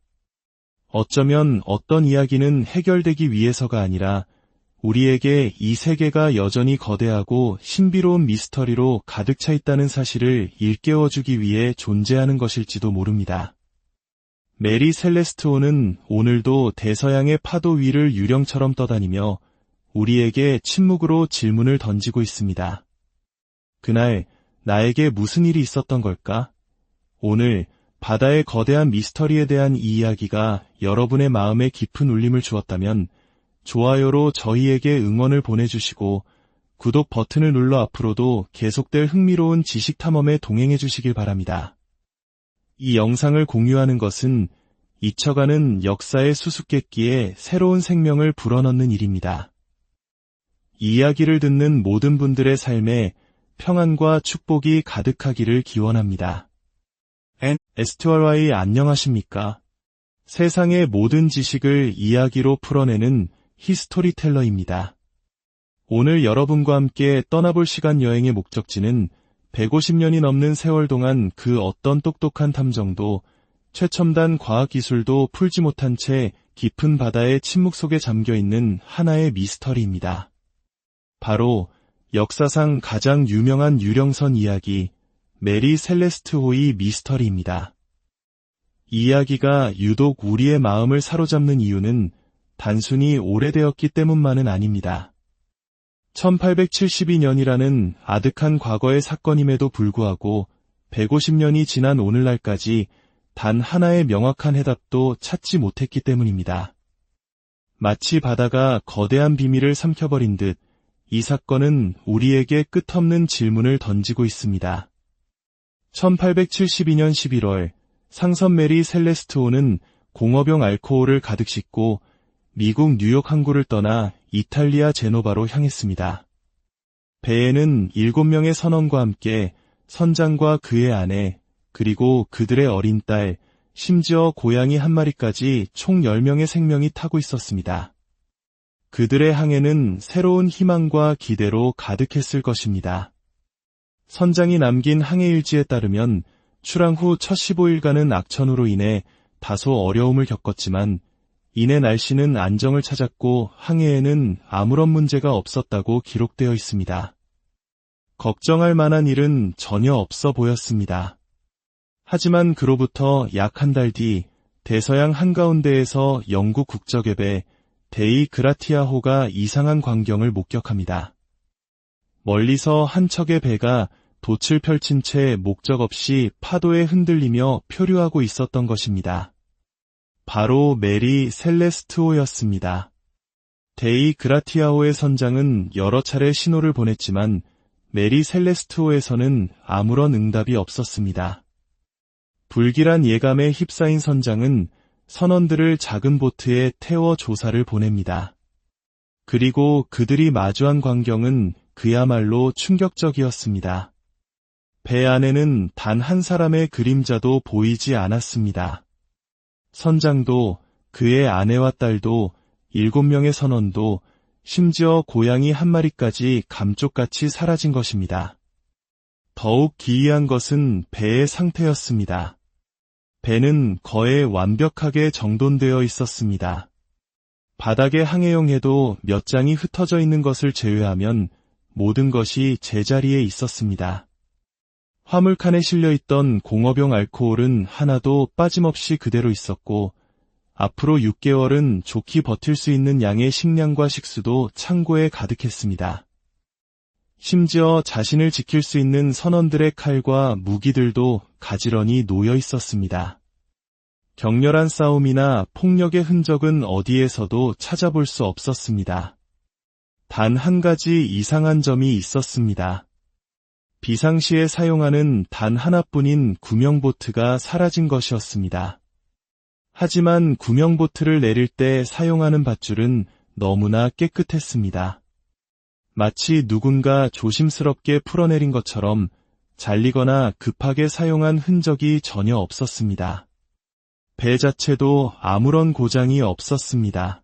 어쩌면 어떤 이야기는 해결되기 위해서가 아니라 우리에게 이 세계가 여전히 거대하고 신비로운 미스터리로 가득 차 있다는 사실을 일깨워주기 위해 존재하는 것일지도 모릅니다. 메리 셀레스토는 오늘도 대서양의 파도 위를 유령처럼 떠다니며 우리에게 침묵으로 질문을 던지고 있습니다. 그날 나에게 무슨 일이 있었던 걸까? 오늘 바다의 거대한 미스터리에 대한 이 이야기가 여러분의 마음에 깊은 울림을 주었다면 좋아요로 저희에게 응원을 보내주시고 구독 버튼을 눌러 앞으로도 계속될 흥미로운 지식 탐험에 동행해 주시길 바랍니다. 이 영상을 공유하는 것은 잊혀가는 역사의 수수께끼에 새로운 생명을 불어넣는 일입니다. 이 이야기를 듣는 모든 분들의 삶에 평안과 축복이 가득하기를 기원합니다. STRY 안녕하십니까? 세상의 모든 지식을 이야기로 풀어내는 히스토리텔러입니다. 오늘 여러분과 함께 떠나볼 시간 여행의 목적지는 150년이 넘는 세월 동안 그 어떤 똑똑한 탐정도 최첨단 과학기술도 풀지 못한 채 깊은 바다의 침묵 속에 잠겨있는 하나의 미스터리입니다. 바로 역사상 가장 유명한 유령선 이야기, 메리 셀레스트 호이 미스터리입니다. 이 이야기가 유독 우리의 마음을 사로잡는 이유는 단순히 오래되었기 때문만은 아닙니다. 1872년이라는 아득한 과거의 사건임에도 불구하고 150년이 지난 오늘날까지 단 하나의 명확한 해답도 찾지 못했기 때문입니다. 마치 바다가 거대한 비밀을 삼켜버린 듯 이 사건은 우리에게 끝없는 질문을 던지고 있습니다. 1872년 11월 상선 메리 셀레스트 호는 공업용 알코올을 가득 싣고 미국 뉴욕 항구를 떠나 이탈리아 제노바로 향했습니다. 배에는 7명의 선원과 함께 선장과 그의 아내, 그리고 그들의 어린 딸, 심지어 고양이 한 마리까지 총 10명의 생명이 타고 있었습니다. 그들의 항해는 새로운 희망과 기대로 가득했을 것입니다. 선장이 남긴 항해일지에 따르면 출항 후 첫 15일간은 악천후로 인해 다소 어려움을 겪었지만 이내 날씨는 안정을 찾았고 항해에는 아무런 문제가 없었다고 기록되어 있습니다. 걱정할 만한 일은 전혀 없어 보였습니다. 하지만 그로부터 약 한 달 뒤 대서양 한가운데에서 영국 국적의 배 데이 그라티아호가 이상한 광경을 목격합니다. 멀리서 한 척의 배가 돛을 펼친 채 목적 없이 파도에 흔들리며 표류하고 있었던 것입니다. 바로 메리 셀레스트호였습니다. 데이 그라티아호의 선장은 여러 차례 신호를 보냈지만 메리 셀레스트호에서는 아무런 응답이 없었습니다. 불길한 예감에 휩싸인 선장은 선원들을 작은 보트에 태워 조사를 보냅니다. 그리고 그들이 마주한 광경은 그야말로 충격적이었습니다. 배 안에는 단 한 사람의 그림자도 보이지 않았습니다. 선장도 그의 아내와 딸도 7명의 선원도 심지어 고양이 한 마리까지 감쪽같이 사라진 것입니다. 더욱 기이한 것은 배의 상태였습니다. 배는 거의 완벽하게 정돈되어 있었습니다. 바닥에 항해용 해도 몇 장이 흩어져 있는 것을 제외하면 모든 것이 제자리에 있었습니다. 화물칸에 실려있던 공업용 알코올은 하나도 빠짐없이 그대로 있었고 앞으로 6개월은 좋게 버틸 수 있는 양의 식량과 식수도 창고에 가득했습니다. 심지어 자신을 지킬 수 있는 선원들의 칼과 무기들도 가지런히 놓여 있었습니다. 격렬한 싸움이나 폭력의 흔적은 어디에서도 찾아볼 수 없었습니다. 단 한 가지 이상한 점이 있었습니다. 비상시에 사용하는 단 하나뿐인 구명보트가 사라진 것이었습니다. 하지만 구명보트를 내릴 때 사용하는 밧줄은 너무나 깨끗했습니다. 마치 누군가 조심스럽게 풀어내린 것처럼 잘리거나 급하게 사용한 흔적이 전혀 없었습니다. 배 자체도 아무런 고장이 없었습니다.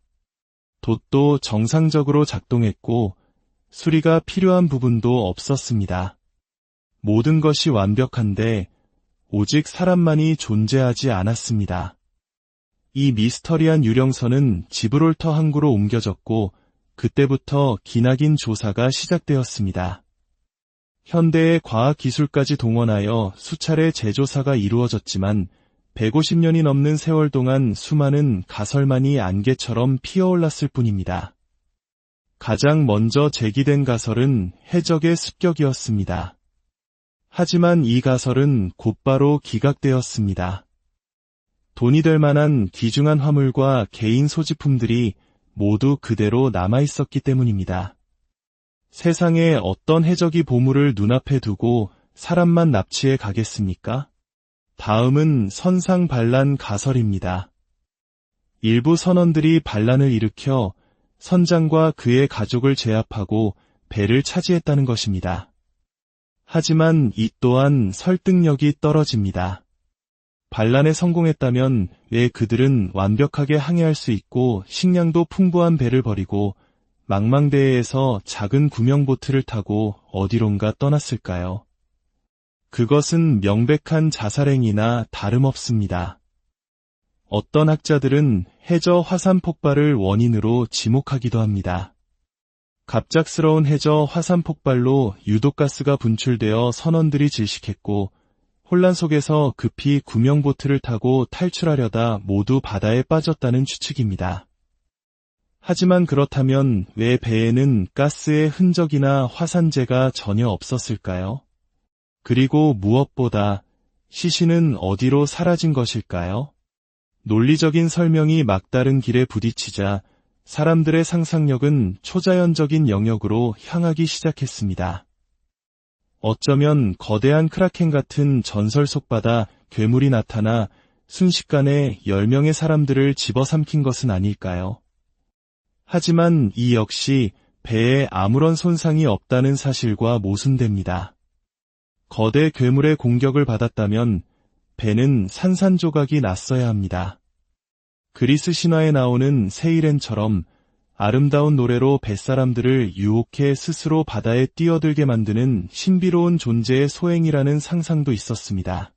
돛도 정상적으로 작동했고 수리가 필요한 부분도 없었습니다. 모든 것이 완벽한데 오직 사람만이 존재하지 않았습니다. 이 미스터리한 유령선은 지브롤터 항구로 옮겨졌고 그때부터 기나긴 조사가 시작되었습니다. 현대의 과학기술까지 동원하여 수차례 재조사가 이루어졌지만 150년이 넘는 세월 동안 수많은 가설만이 안개처럼 피어올랐을 뿐입니다. 가장 먼저 제기된 가설은 해적의 습격이었습니다. 하지만 이 가설은 곧바로 기각되었습니다. 돈이 될 만한 귀중한 화물과 개인 소지품들이 모두 그대로 남아있었기 때문입니다. 세상에 어떤 해적이 보물을 눈앞에 두고 사람만 납치해 가겠습니까? 다음은 선상반란 가설입니다. 일부 선원들이 반란을 일으켜 선장과 그의 가족을 제압하고 배를 차지했다는 것입니다. 하지만 이 또한 설득력이 떨어집니다. 반란에 성공했다면 왜 그들은 완벽하게 항해할 수 있고 식량도 풍부한 배를 버리고 망망대해에서 작은 구명보트를 타고 어디론가 떠났을까요? 그것은 명백한 자살행위나 다름없습니다. 어떤 학자들은 해저 화산 폭발을 원인으로 지목하기도 합니다. 갑작스러운 해저 화산 폭발로 유독가스가 분출되어 선원들이 질식했고 혼란 속에서 급히 구명보트를 타고 탈출하려다 모두 바다에 빠졌다는 추측입니다. 하지만 그렇다면 왜 배에는 가스의 흔적이나 화산재가 전혀 없었을까요? 그리고 무엇보다 시신은 어디로 사라진 것일까요? 논리적인 설명이 막다른 길에 부딪히자 사람들의 상상력은 초자연적인 영역으로 향하기 시작했습니다. 어쩌면 거대한 크라켄 같은 전설 속 바다 괴물이 나타나 순식간에 10명의 사람들을 집어삼킨 것은 아닐까요? 하지만 이 역시 배에 아무런 손상이 없다는 사실과 모순됩니다. 거대 괴물의 공격을 받았다면 배는 산산조각이 났어야 합니다. 그리스 신화에 나오는 세이렌처럼 아름다운 노래로 뱃사람들을 유혹해 스스로 바다에 뛰어들게 만드는 신비로운 존재의 소행이라는 상상도 있었습니다.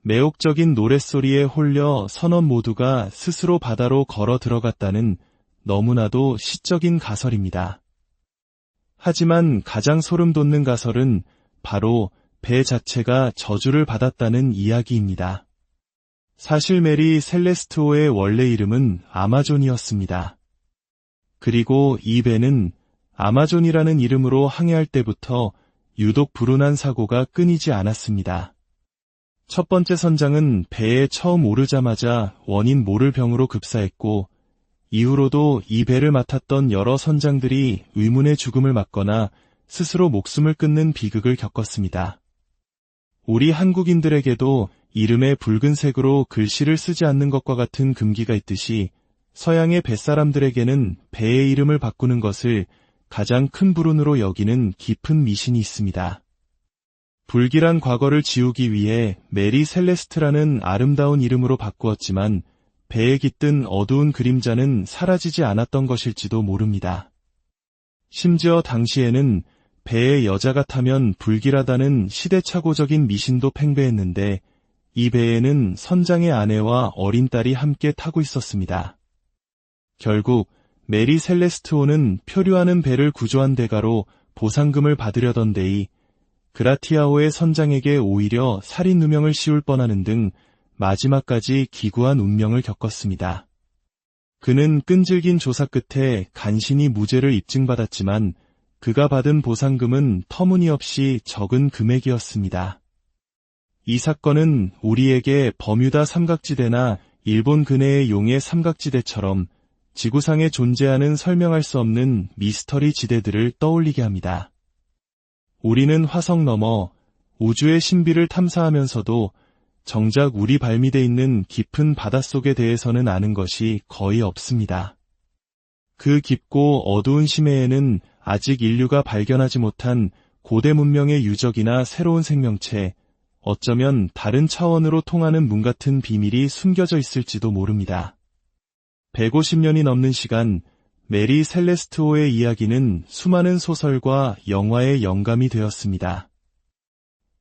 매혹적인 노랫소리에 홀려 선원 모두가 스스로 바다로 걸어 들어갔다는 너무나도 시적인 가설입니다. 하지만 가장 소름 돋는 가설은 바로 배 자체가 저주를 받았다는 이야기입니다. 사실 메리 셀레스트호의 원래 이름은 아마존이었습니다. 그리고 이 배는 아마존이라는 이름으로 항해할 때부터 유독 불운한 사고가 끊이지 않았습니다. 첫 번째 선장은 배에 처음 오르자마자 원인 모를 병으로 급사했고 이후로도 이 배를 맡았던 여러 선장들이 의문의 죽음을 맞거나 스스로 목숨을 끊는 비극을 겪었습니다. 우리 한국인들에게도 이름에 붉은색으로 글씨를 쓰지 않는 것과 같은 금기가 있듯이 서양의 뱃사람들에게는 배의 이름을 바꾸는 것을 가장 큰 불운으로 여기는 깊은 미신이 있습니다. 불길한 과거를 지우기 위해 메리 셀레스트라는 아름다운 이름으로 바꾸었지만 배에 깃든 어두운 그림자는 사라지지 않았던 것일지도 모릅니다. 심지어 당시에는 배에 여자가 타면 불길하다는 시대착오적인 미신도 팽배했는데 이 배에는 선장의 아내와 어린 딸이 함께 타고 있었습니다. 결국 메리 셀레스트호는 표류하는 배를 구조한 대가로 보상금을 받으려던 데이 그라티아호의 선장에게 오히려 살인 누명을 씌울 뻔하는 등 마지막까지 기구한 운명을 겪었습니다. 그는 끈질긴 조사 끝에 간신히 무죄를 입증받았지만 그가 받은 보상금은 터무니없이 적은 금액이었습니다. 이 사건은 우리에게 버뮤다 삼각지대나 일본 근해의 용해 삼각지대처럼 지구상에 존재하는 설명할 수 없는 미스터리 지대들을 떠올리게 합니다. 우리는 화성 너머 우주의 신비를 탐사하면서도 정작 우리 발밑에 있는 깊은 바닷속에 대해서는 아는 것이 거의 없습니다. 그 깊고 어두운 심해에는 아직 인류가 발견하지 못한 고대 문명의 유적이나 새로운 생명체, 어쩌면 다른 차원으로 통하는 문 같은 비밀이 숨겨져 있을지도 모릅니다. 150년이 넘는 시간, 메리 셀레스트호의 이야기는 수많은 소설과 영화의 영감이 되었습니다.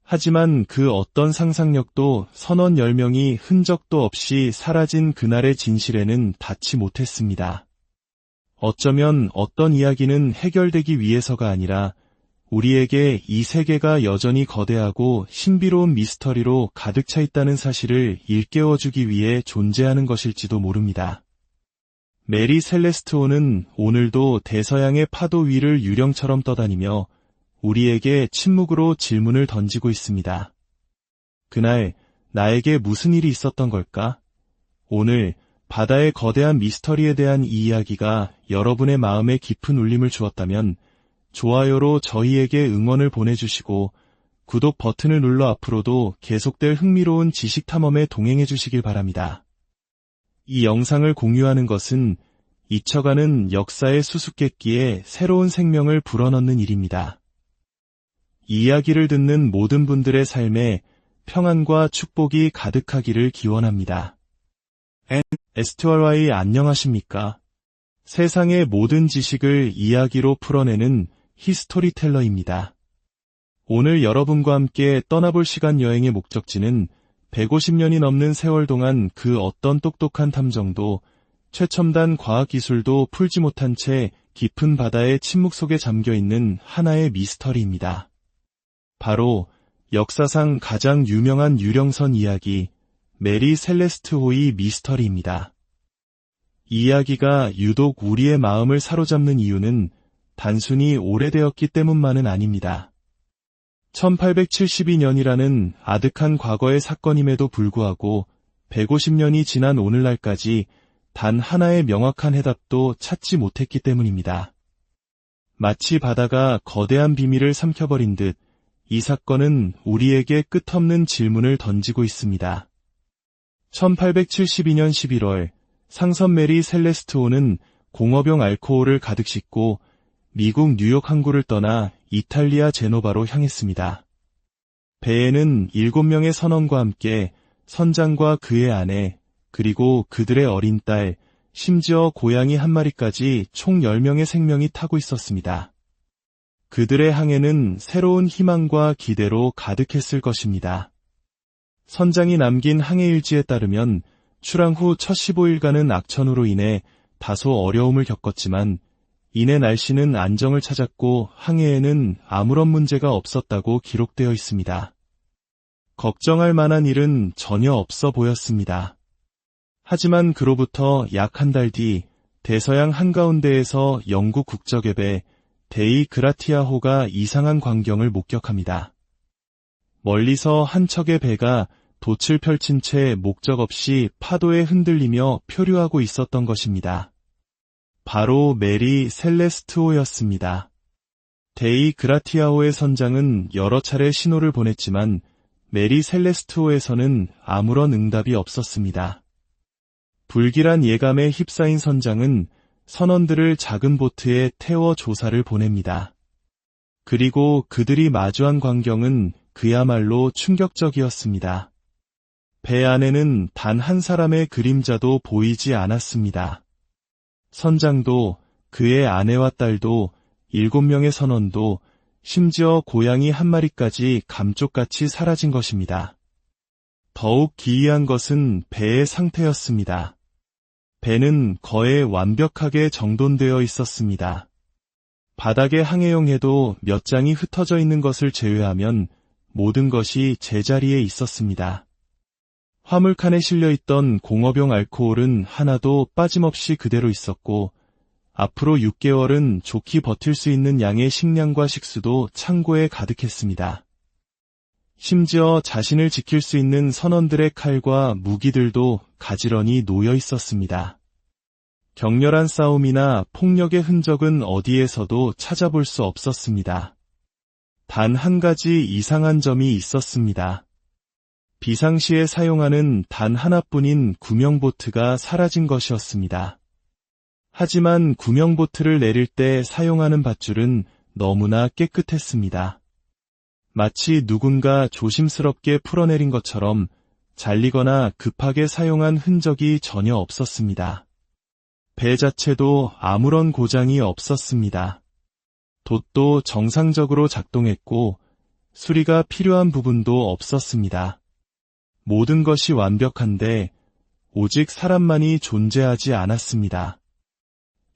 하지만 그 어떤 상상력도 선원 10명이 흔적도 없이 사라진 그날의 진실에는 닿지 못했습니다. 어쩌면 어떤 이야기는 해결되기 위해서가 아니라 우리에게 이 세계가 여전히 거대하고 신비로운 미스터리로 가득 차 있다는 사실을 일깨워주기 위해 존재하는 것일지도 모릅니다. 메리 셀레스트호는 오늘도 대서양의 파도 위를 유령처럼 떠다니며 우리에게 침묵으로 질문을 던지고 있습니다. 그날 나에게 무슨 일이 있었던 걸까? 오늘 바다의 거대한 미스터리에 대한 이 이야기가 여러분의 마음에 깊은 울림을 주었다면 좋아요로 저희에게 응원을 보내주시고 구독 버튼을 눌러 앞으로도 계속될 흥미로운 지식 탐험에 동행해 주시길 바랍니다. 이 영상을 공유하는 것은 잊혀가는 역사의 수수께끼에 새로운 생명을 불어넣는 일입니다. 이 이야기를 듣는 모든 분들의 삶에 평안과 축복이 가득하기를 기원합니다. STRY 안녕하십니까? 세상의 모든 지식을 이야기로 풀어내는 히스토리텔러입니다. 오늘 여러분과 함께 떠나볼 시간 여행의 목적지는 150년이 넘는 세월 동안 그 어떤 똑똑한 탐정도 최첨단 과학기술도 풀지 못한 채 깊은 바다의 침묵 속에 잠겨있는 하나의 미스터리입니다. 바로 역사상 가장 유명한 유령선 이야기, 메리 셀레스트 호이 미스터리입니다. 이 이야기가 유독 우리의 마음을 사로잡는 이유는 단순히 오래되었기 때문만은 아닙니다. 1872년이라는 아득한 과거의 사건임에도 불구하고 150년이 지난 오늘날까지 단 하나의 명확한 해답도 찾지 못했기 때문입니다. 마치 바다가 거대한 비밀을 삼켜버린 듯 이 사건은 우리에게 끝없는 질문을 던지고 있습니다. 1872년 11월 상선 메리 셀레스트 호는 공업용 알코올을 가득 싣고 미국 뉴욕 항구를 떠나 이탈리아 제노바로 향했습니다. 배에는 7명의 선원과 함께 선장과 그의 아내, 그리고 그들의 어린 딸, 심지어 고양이 한 마리까지 총 10명의 생명이 타고 있었습니다. 그들의 항해는 새로운 희망과 기대로 가득했을 것입니다. 선장이 남긴 항해일지에 따르면 출항 후 첫 15일간은 악천후로 인해 다소 어려움을 겪었지만 이내 날씨는 안정을 찾았고 항해에는 아무런 문제가 없었다고 기록되어 있습니다. 걱정할 만한 일은 전혀 없어 보였습니다. 하지만 그로부터 약 한 달 뒤 대서양 한가운데에서 영국 국적의 배 데이 그라티아호가 이상한 광경을 목격합니다. 멀리서 한 척의 배가 돛을 펼친 채 목적 없이 파도에 흔들리며 표류하고 있었던 것입니다. 바로 메리 셀레스트호였습니다. 데이 그라티아호의 선장은 여러 차례 신호를 보냈지만 메리 셀레스트호에서는 아무런 응답이 없었습니다. 불길한 예감에 휩싸인 선장은 선원들을 작은 보트에 태워 조사를 보냅니다. 그리고 그들이 마주한 광경은 그야말로 충격적이었습니다. 배 안에는 단 한 사람의 그림자도 보이지 않았습니다. 선장도 그의 아내와 딸도 7명의 선원도 심지어 고양이 한 마리까지 감쪽같이 사라진 것입니다. 더욱 기이한 것은 배의 상태였습니다. 배는 거의 완벽하게 정돈되어 있었습니다. 바닥에 항해용 해도 몇 장이 흩어져 있는 것을 제외하면 모든 것이 제자리에 있었습니다. 화물칸에 실려있던 공업용 알코올은 하나도 빠짐없이 그대로 있었고 앞으로 6개월은 좋게 버틸 수 있는 양의 식량과 식수도 창고에 가득했습니다. 심지어 자신을 지킬 수 있는 선원들의 칼과 무기들도 가지런히 놓여 있었습니다. 격렬한 싸움이나 폭력의 흔적은 어디에서도 찾아볼 수 없었습니다. 단 한 가지 이상한 점이 있었습니다. 비상시에 사용하는 단 하나뿐인 구명보트가 사라진 것이었습니다. 하지만 구명보트를 내릴 때 사용하는 밧줄은 너무나 깨끗했습니다. 마치 누군가 조심스럽게 풀어내린 것처럼 잘리거나 급하게 사용한 흔적이 전혀 없었습니다. 배 자체도 아무런 고장이 없었습니다. 돛도 정상적으로 작동했고 수리가 필요한 부분도 없었습니다. 모든 것이 완벽한데 오직 사람만이 존재하지 않았습니다.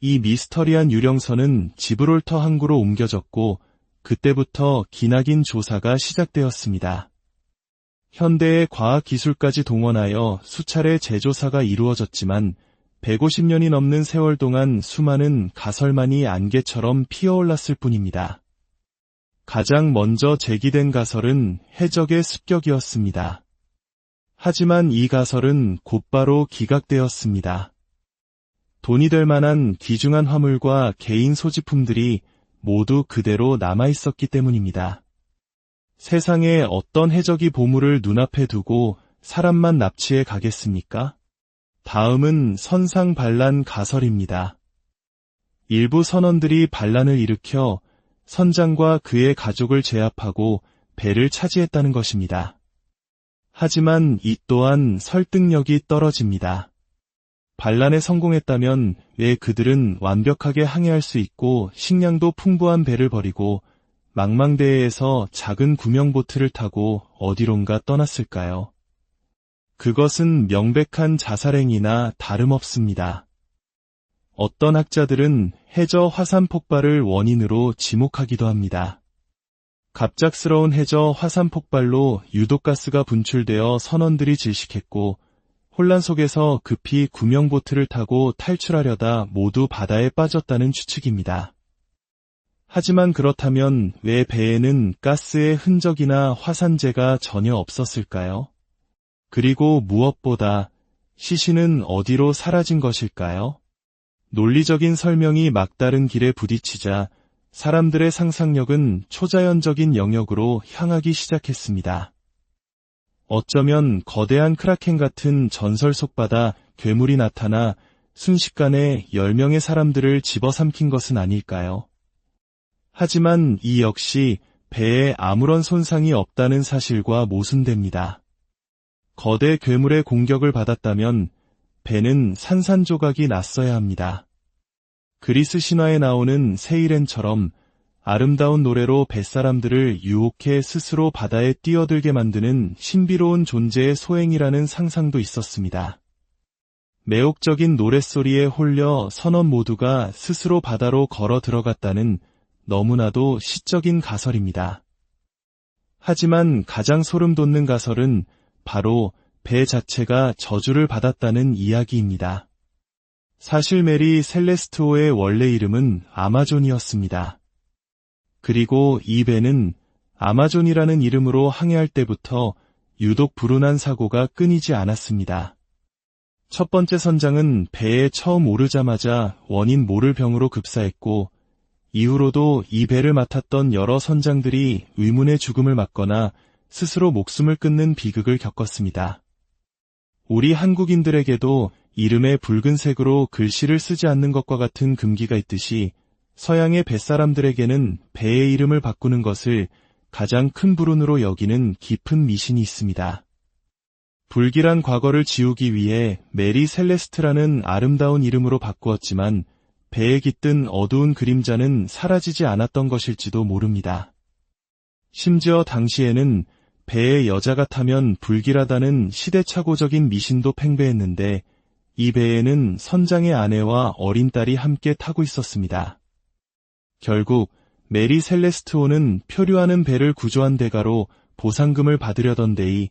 이 미스터리한 유령선은 지브롤터 항구로 옮겨졌고 그때부터 기나긴 조사가 시작되었습니다. 현대의 과학기술까지 동원하여 수차례 재조사가 이루어졌지만 150년이 넘는 세월 동안 수많은 가설만이 안개처럼 피어올랐을 뿐입니다. 가장 먼저 제기된 가설은 해적의 습격이었습니다. 하지만 이 가설은 곧바로 기각되었습니다. 돈이 될 만한 귀중한 화물과 개인 소지품들이 모두 그대로 남아있었기 때문입니다. 세상에 어떤 해적이 보물을 눈앞에 두고 사람만 납치해 가겠습니까? 다음은 선상 반란 가설입니다. 일부 선원들이 반란을 일으켜 선장과 그의 가족을 제압하고 배를 차지했다는 것입니다. 하지만 이 또한 설득력이 떨어집니다. 반란에 성공했다면 왜 그들은 완벽하게 항해할 수 있고 식량도 풍부한 배를 버리고 망망대해에서 작은 구명보트를 타고 어디론가 떠났을까요? 그것은 명백한 자살행위나 다름없습니다. 어떤 학자들은 해저 화산 폭발을 원인으로 지목하기도 합니다. 갑작스러운 해저 화산 폭발로 유독가스가 분출되어 선원들이 질식했고 혼란 속에서 급히 구명보트를 타고 탈출하려다 모두 바다에 빠졌다는 추측입니다. 하지만 그렇다면 왜 배에는 가스의 흔적이나 화산재가 전혀 없었을까요? 그리고 무엇보다 시신은 어디로 사라진 것일까요? 논리적인 설명이 막다른 길에 부딪히자 사람들의 상상력은 초자연적인 영역으로 향하기 시작했습니다. 어쩌면 거대한 크라켄 같은 전설 속 바다 괴물이 나타나 순식간에 10명의 사람들을 집어삼킨 것은 아닐까요? 하지만 이 역시 배에 아무런 손상이 없다는 사실과 모순됩니다. 거대 괴물의 공격을 받았다면 배는 산산조각이 났어야 합니다. 그리스 신화에 나오는 세이렌처럼 아름다운 노래로 뱃사람들을 유혹해 스스로 바다에 뛰어들게 만드는 신비로운 존재의 소행이라는 상상도 있었습니다. 매혹적인 노랫소리에 홀려 선원 모두가 스스로 바다로 걸어 들어갔다는 너무나도 시적인 가설입니다. 하지만 가장 소름 돋는 가설은 바로 배 자체가 저주를 받았다는 이야기입니다. 사실 메리 셀레스트호의 원래 이름은 아마존이었습니다. 그리고 이 배는 아마존이라는 이름으로 항해할 때부터 유독 불운한 사고가 끊이지 않았습니다. 첫 번째 선장은 배에 처음 오르자마자 원인 모를 병으로 급사했고 이후로도 이 배를 맡았던 여러 선장들이 의문의 죽음을 맞거나 스스로 목숨을 끊는 비극을 겪었습니다. 우리 한국인들에게도 이름에 붉은색으로 글씨를 쓰지 않는 것과 같은 금기가 있듯이 서양의 뱃사람들에게는 배의 이름을 바꾸는 것을 가장 큰 불운으로 여기는 깊은 미신이 있습니다. 불길한 과거를 지우기 위해 메리 셀레스트라는 아름다운 이름으로 바꾸었지만 배에 깃든 어두운 그림자는 사라지지 않았던 것일지도 모릅니다. 심지어 당시에는 배에 여자가 타면 불길하다는 시대착오적인 미신도 팽배했는데 이 배에는 선장의 아내와 어린 딸이 함께 타고 있었습니다. 결국 메리 셀레스트호는 표류하는 배를 구조한 대가로 보상금을 받으려던 데이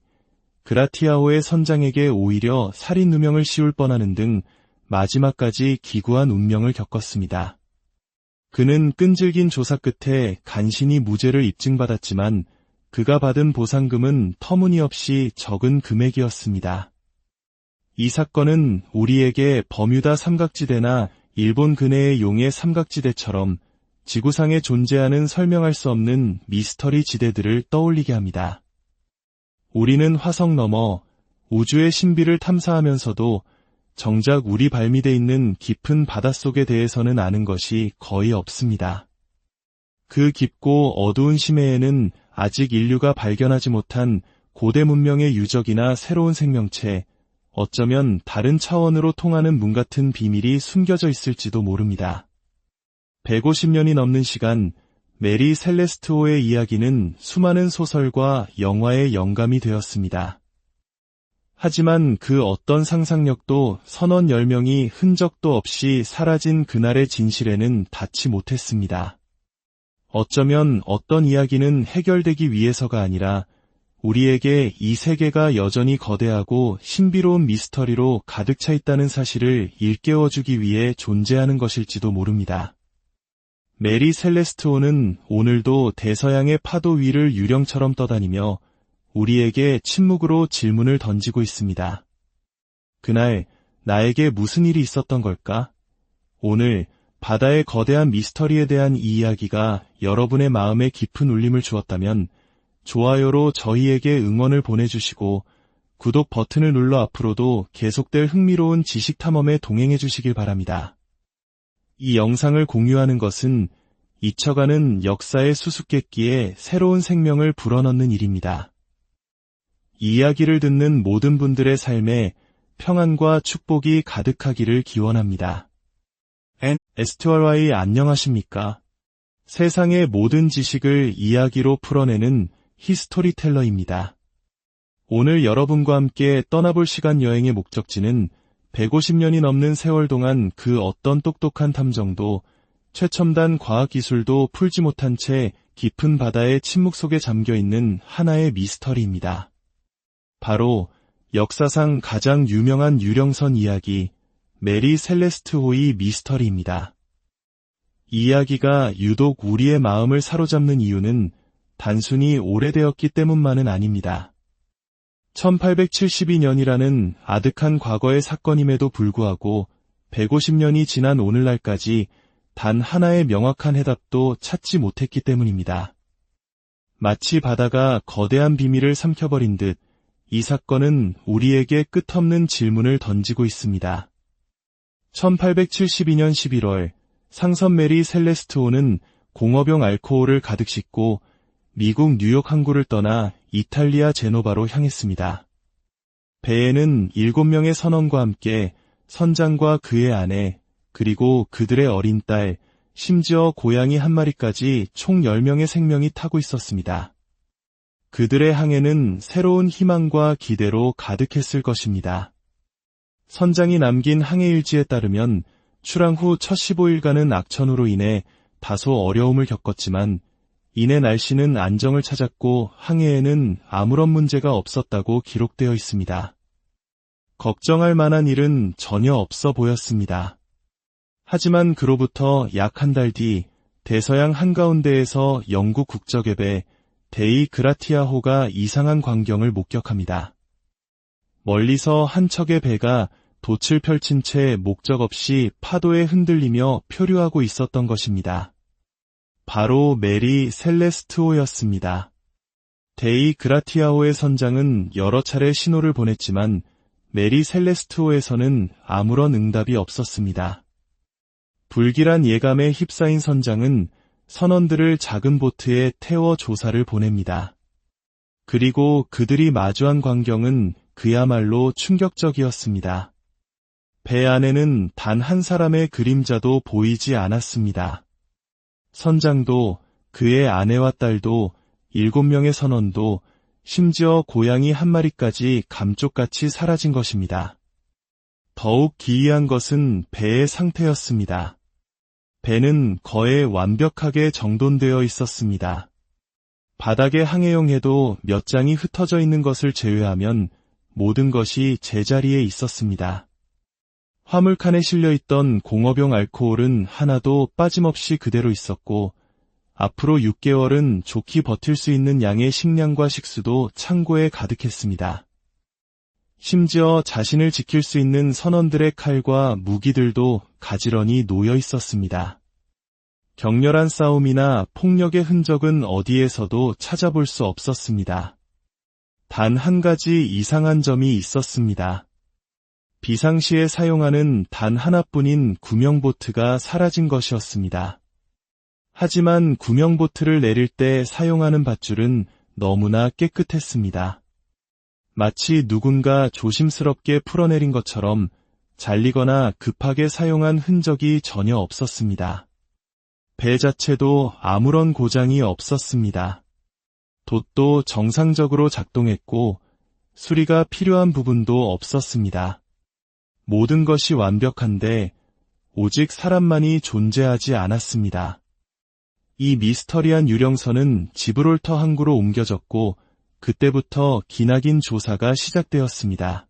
그라티아호의 선장에게 오히려 살인 누명을 씌울 뻔하는 등 마지막까지 기구한 운명을 겪었습니다. 그는 끈질긴 조사 끝에 간신히 무죄를 입증받았지만 그가 받은 보상금은 터무니없이 적은 금액이었습니다. 이 사건은 우리에게 버뮤다 삼각지대나 일본 근해의 용해 삼각지대처럼 지구상에 존재하는 설명할 수 없는 미스터리 지대들을 떠올리게 합니다. 우리는 화성 너머 우주의 신비를 탐사하면서도 정작 우리 발밑에 있는 깊은 바닷속에 대해서는 아는 것이 거의 없습니다. 그 깊고 어두운 심해에는 아직 인류가 발견하지 못한 고대 문명의 유적이나 새로운 생명체, 어쩌면 다른 차원으로 통하는 문 같은 비밀이 숨겨져 있을지도 모릅니다. 150년이 넘는 시간, 메리 셀레스트호의 이야기는 수많은 소설과 영화의 영감이 되었습니다. 하지만 그 어떤 상상력도 선원 10명이 흔적도 없이 사라진 그날의 진실에는 닿지 못했습니다. 어쩌면 어떤 이야기는 해결되기 위해서가 아니라 우리에게 이 세계가 여전히 거대하고 신비로운 미스터리로 가득 차 있다는 사실을 일깨워주기 위해 존재하는 것일지도 모릅니다. 메리 셀레스트호는 오늘도 대서양의 파도 위를 유령처럼 떠다니며 우리에게 침묵으로 질문을 던지고 있습니다. 그날 나에게 무슨 일이 있었던 걸까? 오늘 바다의 거대한 미스터리에 대한 이 이야기가 여러분의 마음에 깊은 울림을 주었다면 좋아요로 저희에게 응원을 보내주시고 구독 버튼을 눌러 앞으로도 계속될 흥미로운 지식 탐험에 동행해 주시길 바랍니다. 이 영상을 공유하는 것은 잊혀가는 역사의 수수께끼에 새로운 생명을 불어넣는 일입니다. 이 이야기를 듣는 모든 분들의 삶에 평안과 축복이 가득하기를 기원합니다. STRY 안녕하십니까? 세상의 모든 지식을 이야기로 풀어내는 히스토리텔러입니다. 오늘 여러분과 함께 떠나볼 시간 여행의 목적지는 150년이 넘는 세월 동안 그 어떤 똑똑한 탐정도 최첨단 과학기술도 풀지 못한 채 깊은 바다의 침묵 속에 잠겨있는 하나의 미스터리입니다. 바로 역사상 가장 유명한 유령선 이야기, 메리 셀레스트 호이 미스터리입니다. 이 이야기가 유독 우리의 마음을 사로잡는 이유는 단순히 오래되었기 때문만은 아닙니다. 1872년이라는 아득한 과거의 사건임에도 불구하고 150년이 지난 오늘날까지 단 하나의 명확한 해답도 찾지 못했기 때문입니다. 마치 바다가 거대한 비밀을 삼켜버린 듯 이 사건은 우리에게 끝없는 질문을 던지고 있습니다. 1872년 11월 상선 메리 셀레스트 호는 공업용 알코올을 가득 싣고 미국 뉴욕 항구를 떠나 이탈리아 제노바로 향했습니다. 배에는 7명의 선원과 함께 선장과 그의 아내, 그리고 그들의 어린 딸, 심지어 고양이 한 마리까지 총 10명의 생명이 타고 있었습니다. 그들의 항해는 새로운 희망과 기대로 가득했을 것입니다. 선장이 남긴 항해일지에 따르면 출항 후 첫 15일간은 악천후로 인해 다소 어려움을 겪었지만 이내 날씨는 안정을 찾았고 항해에는 아무런 문제가 없었다고 기록되어 있습니다. 걱정할 만한 일은 전혀 없어 보였습니다. 하지만 그로부터 약 한 달 뒤 대서양 한가운데에서 영국 국적의 배 데이 그라티아호가 이상한 광경을 목격합니다. 멀리서 한 척의 배가 돛을 펼친 채 목적 없이 파도에 흔들리며 표류하고 있었던 것입니다. 바로 메리 셀레스트호였습니다. 데이 그라티아호의 선장은 여러 차례 신호를 보냈지만 메리 셀레스트호에서는 아무런 응답이 없었습니다. 불길한 예감에 휩싸인 선장은 선원들을 작은 보트에 태워 조사를 보냅니다. 그리고 그들이 마주한 광경은 그야말로 충격적이었습니다. 배 안에는 단 한 사람의 그림자도 보이지 않았습니다. 선장도 그의 아내와 딸도 7명의 선원도 심지어 고양이 한 마리까지 감쪽같이 사라진 것입니다. 더욱 기이한 것은 배의 상태였습니다. 배는 거의 완벽하게 정돈되어 있었습니다. 바닥에 항해용 해도 몇 장이 흩어져 있는 것을 제외하면 모든 것이 제자리에 있었습니다. 화물칸에 실려있던 공업용 알코올은 하나도 빠짐없이 그대로 있었고 앞으로 6개월은 좋게 버틸 수 있는 양의 식량과 식수도 창고에 가득했습니다. 심지어 자신을 지킬 수 있는 선원들의 칼과 무기들도 가지런히 놓여 있었습니다. 격렬한 싸움이나 폭력의 흔적은 어디에서도 찾아볼 수 없었습니다. 단 한 가지 이상한 점이 있었습니다. 비상시에 사용하는 단 하나뿐인 구명보트가 사라진 것이었습니다. 하지만 구명보트를 내릴 때 사용하는 밧줄은 너무나 깨끗했습니다. 마치 누군가 조심스럽게 풀어내린 것처럼 잘리거나 급하게 사용한 흔적이 전혀 없었습니다. 배 자체도 아무런 고장이 없었습니다. 돛도 정상적으로 작동했고 수리가 필요한 부분도 없었습니다. 모든 것이 완벽한데 오직 사람만이 존재하지 않았습니다. 이 미스터리한 유령선은 지브롤터 항구로 옮겨졌고 그때부터 기나긴 조사가 시작되었습니다.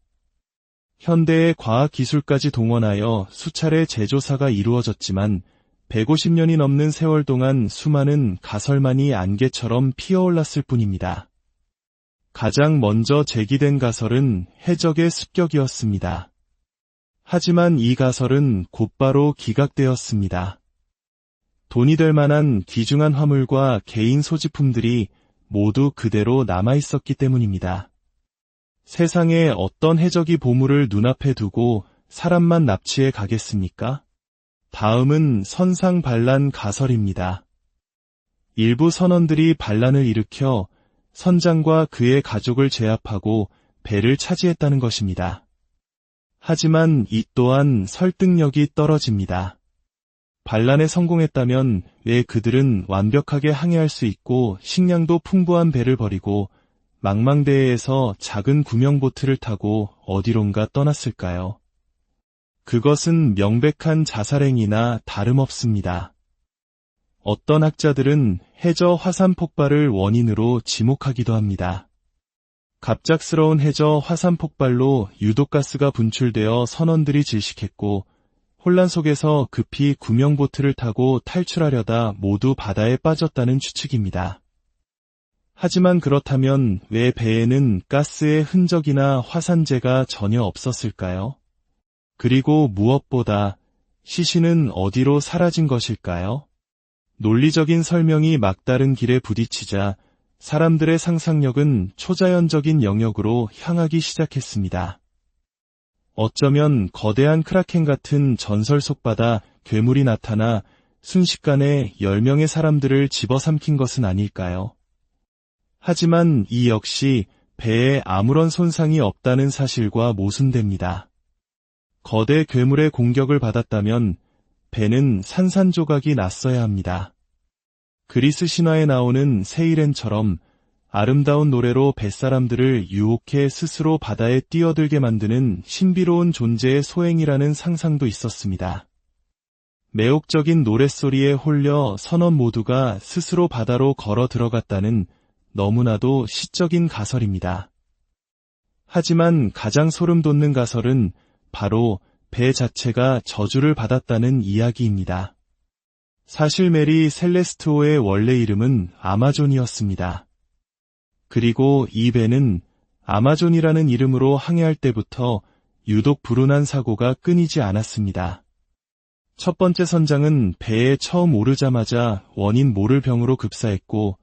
현대의 과학기술까지 동원하여 수차례 재조사가 이루어졌지만 150년이 넘는 세월 동안 수많은 가설만이 안개처럼 피어올랐을 뿐입니다. 가장 먼저 제기된 가설은 해적의 습격이었습니다. 하지만 이 가설은 곧바로 기각되었습니다. 돈이 될 만한 귀중한 화물과 개인 소지품들이 모두 그대로 남아있었기 때문입니다. 세상에 어떤 해적이 보물을 눈앞에 두고 사람만 납치해 가겠습니까? 다음은 선상 반란 가설입니다. 일부 선원들이 반란을 일으켜 선장과 그의 가족을 제압하고 배를 차지했다는 것입니다. 하지만 이 또한 설득력이 떨어집니다. 반란에 성공했다면 왜 그들은 완벽하게 항해할 수 있고 식량도 풍부한 배를 버리고 망망대해에서 작은 구명보트를 타고 어디론가 떠났을까요? 그것은 명백한 자살행위나 다름없습니다. 어떤 학자들은 해저 화산 폭발을 원인으로 지목하기도 합니다. 갑작스러운 해저 화산 폭발로 유독가스가 분출되어 선원들이 질식했고 혼란 속에서 급히 구명보트를 타고 탈출하려다 모두 바다에 빠졌다는 추측입니다. 하지만 그렇다면 왜 배에는 가스의 흔적이나 화산재가 전혀 없었을까요? 그리고 무엇보다 시신은 어디로 사라진 것일까요? 논리적인 설명이 막다른 길에 부딪히자 사람들의 상상력은 초자연적인 영역으로 향하기 시작했습니다. 어쩌면 거대한 크라켄 같은 전설 속 바다 괴물이 나타나 순식간에 10명의 사람들을 집어삼킨 것은 아닐까요? 하지만 이 역시 배에 아무런 손상이 없다는 사실과 모순됩니다. 거대 괴물의 공격을 받았다면 배는 산산조각이 났어야 합니다. 그리스 신화에 나오는 세이렌처럼 아름다운 노래로 뱃사람들을 유혹해 스스로 바다에 뛰어들게 만드는 신비로운 존재의 소행이라는 상상도 있었습니다. 매혹적인 노랫소리에 홀려 선원 모두가 스스로 바다로 걸어 들어갔다는 너무나도 시적인 가설입니다. 하지만 가장 소름 돋는 가설은 바로 배 자체가 저주를 받았다는 이야기입니다. 사실 메리 셀레스트호의 원래 이름은 아마존이었습니다. 그리고 이 배는 아마존이라는 이름으로 항해할 때부터 유독 불운한 사고가 끊이지 않았습니다. 첫 번째 선장은 배에 처음 오르자마자 원인 모를 병으로 급사했고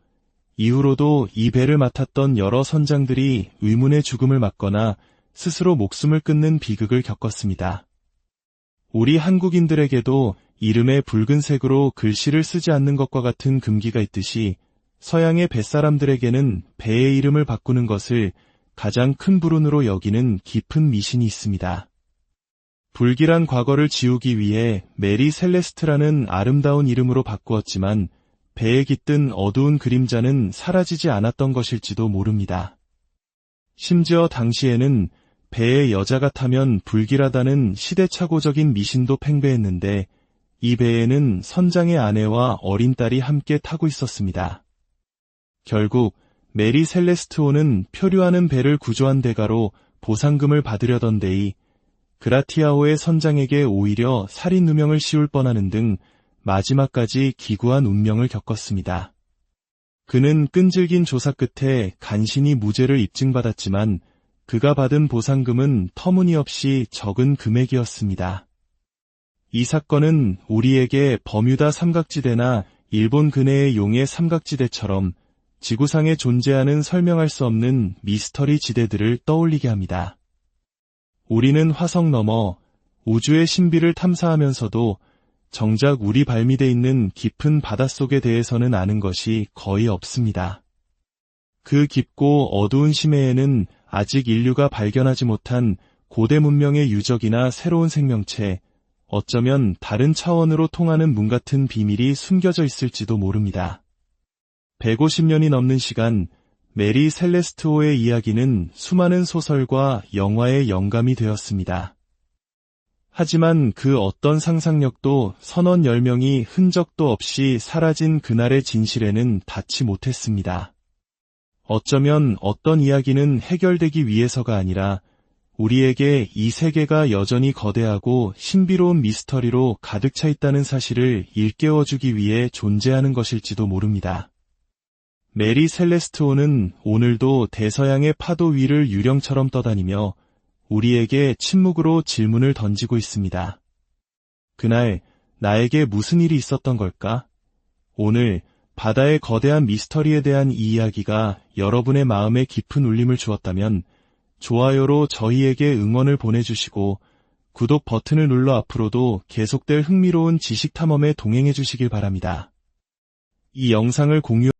이후로도 이 배를 맡았던 여러 선장들이 의문의 죽음을 맞거나 스스로 목숨을 끊는 비극을 겪었습니다. 우리 한국인들에게도 이름에 붉은색으로 글씨를 쓰지 않는 것과 같은 금기가 있듯이 서양의 뱃사람들에게는 배의 이름을 바꾸는 것을 가장 큰 불운으로 여기는 깊은 미신이 있습니다. 불길한 과거를 지우기 위해 메리 셀레스트라는 아름다운 이름으로 바꾸었지만 배에 깃든 어두운 그림자는 사라지지 않았던 것일지도 모릅니다. 심지어 당시에는 배에 여자가 타면 불길하다는 시대착오적인 미신도 팽배했는데 이 배에는 선장의 아내와 어린 딸이 함께 타고 있었습니다. 결국 메리 셀레스트호는 표류하는 배를 구조한 대가로 보상금을 받으려던 데이 그라티아호의 선장에게 오히려 살인 누명을 씌울 뻔하는 등 마지막까지 기구한 운명을 겪었습니다. 그는 끈질긴 조사 끝에 간신히 무죄를 입증받았지만 그가 받은 보상금은 터무니없이 적은 금액이었습니다. 이 사건은 우리에게 버뮤다 삼각지대나 일본 근해의 용해 삼각지대처럼 지구상에 존재하는 설명할 수 없는 미스터리 지대들을 떠올리게 합니다. 우리는 화성 너머 우주의 신비를 탐사하면서도 정작 우리 발밑에 있는 깊은 바닷속에 대해서는 아는 것이 거의 없습니다. 그 깊고 어두운 심해에는 아직 인류가 발견하지 못한 고대 문명의 유적이나 새로운 생명체, 어쩌면 다른 차원으로 통하는 문 같은 비밀이 숨겨져 있을지도 모릅니다. 150년이 넘는 시간, 메리 셀레스트호의 이야기는 수많은 소설과 영화의 영감이 되었습니다. 하지만 그 어떤 상상력도 선원 10명이 흔적도 없이 사라진 그날의 진실에는 닿지 못했습니다. 어쩌면 어떤 이야기는 해결되기 위해서가 아니라 우리에게 이 세계가 여전히 거대하고 신비로운 미스터리로 가득 차 있다는 사실을 일깨워주기 위해 존재하는 것일지도 모릅니다. 메리 셀레스트호는 오늘도 대서양의 파도 위를 유령처럼 떠다니며 우리에게 침묵으로 질문을 던지고 있습니다. 그날 나에게 무슨 일이 있었던 걸까? 오늘 바다의 거대한 미스터리에 대한 이 이야기가 여러분의 마음에 깊은 울림을 주었다면 좋아요로 저희에게 응원을 보내주시고 구독 버튼을 눌러 앞으로도 계속될 흥미로운 지식 탐험에 동행해 주시길 바랍니다. 이 영상을 공유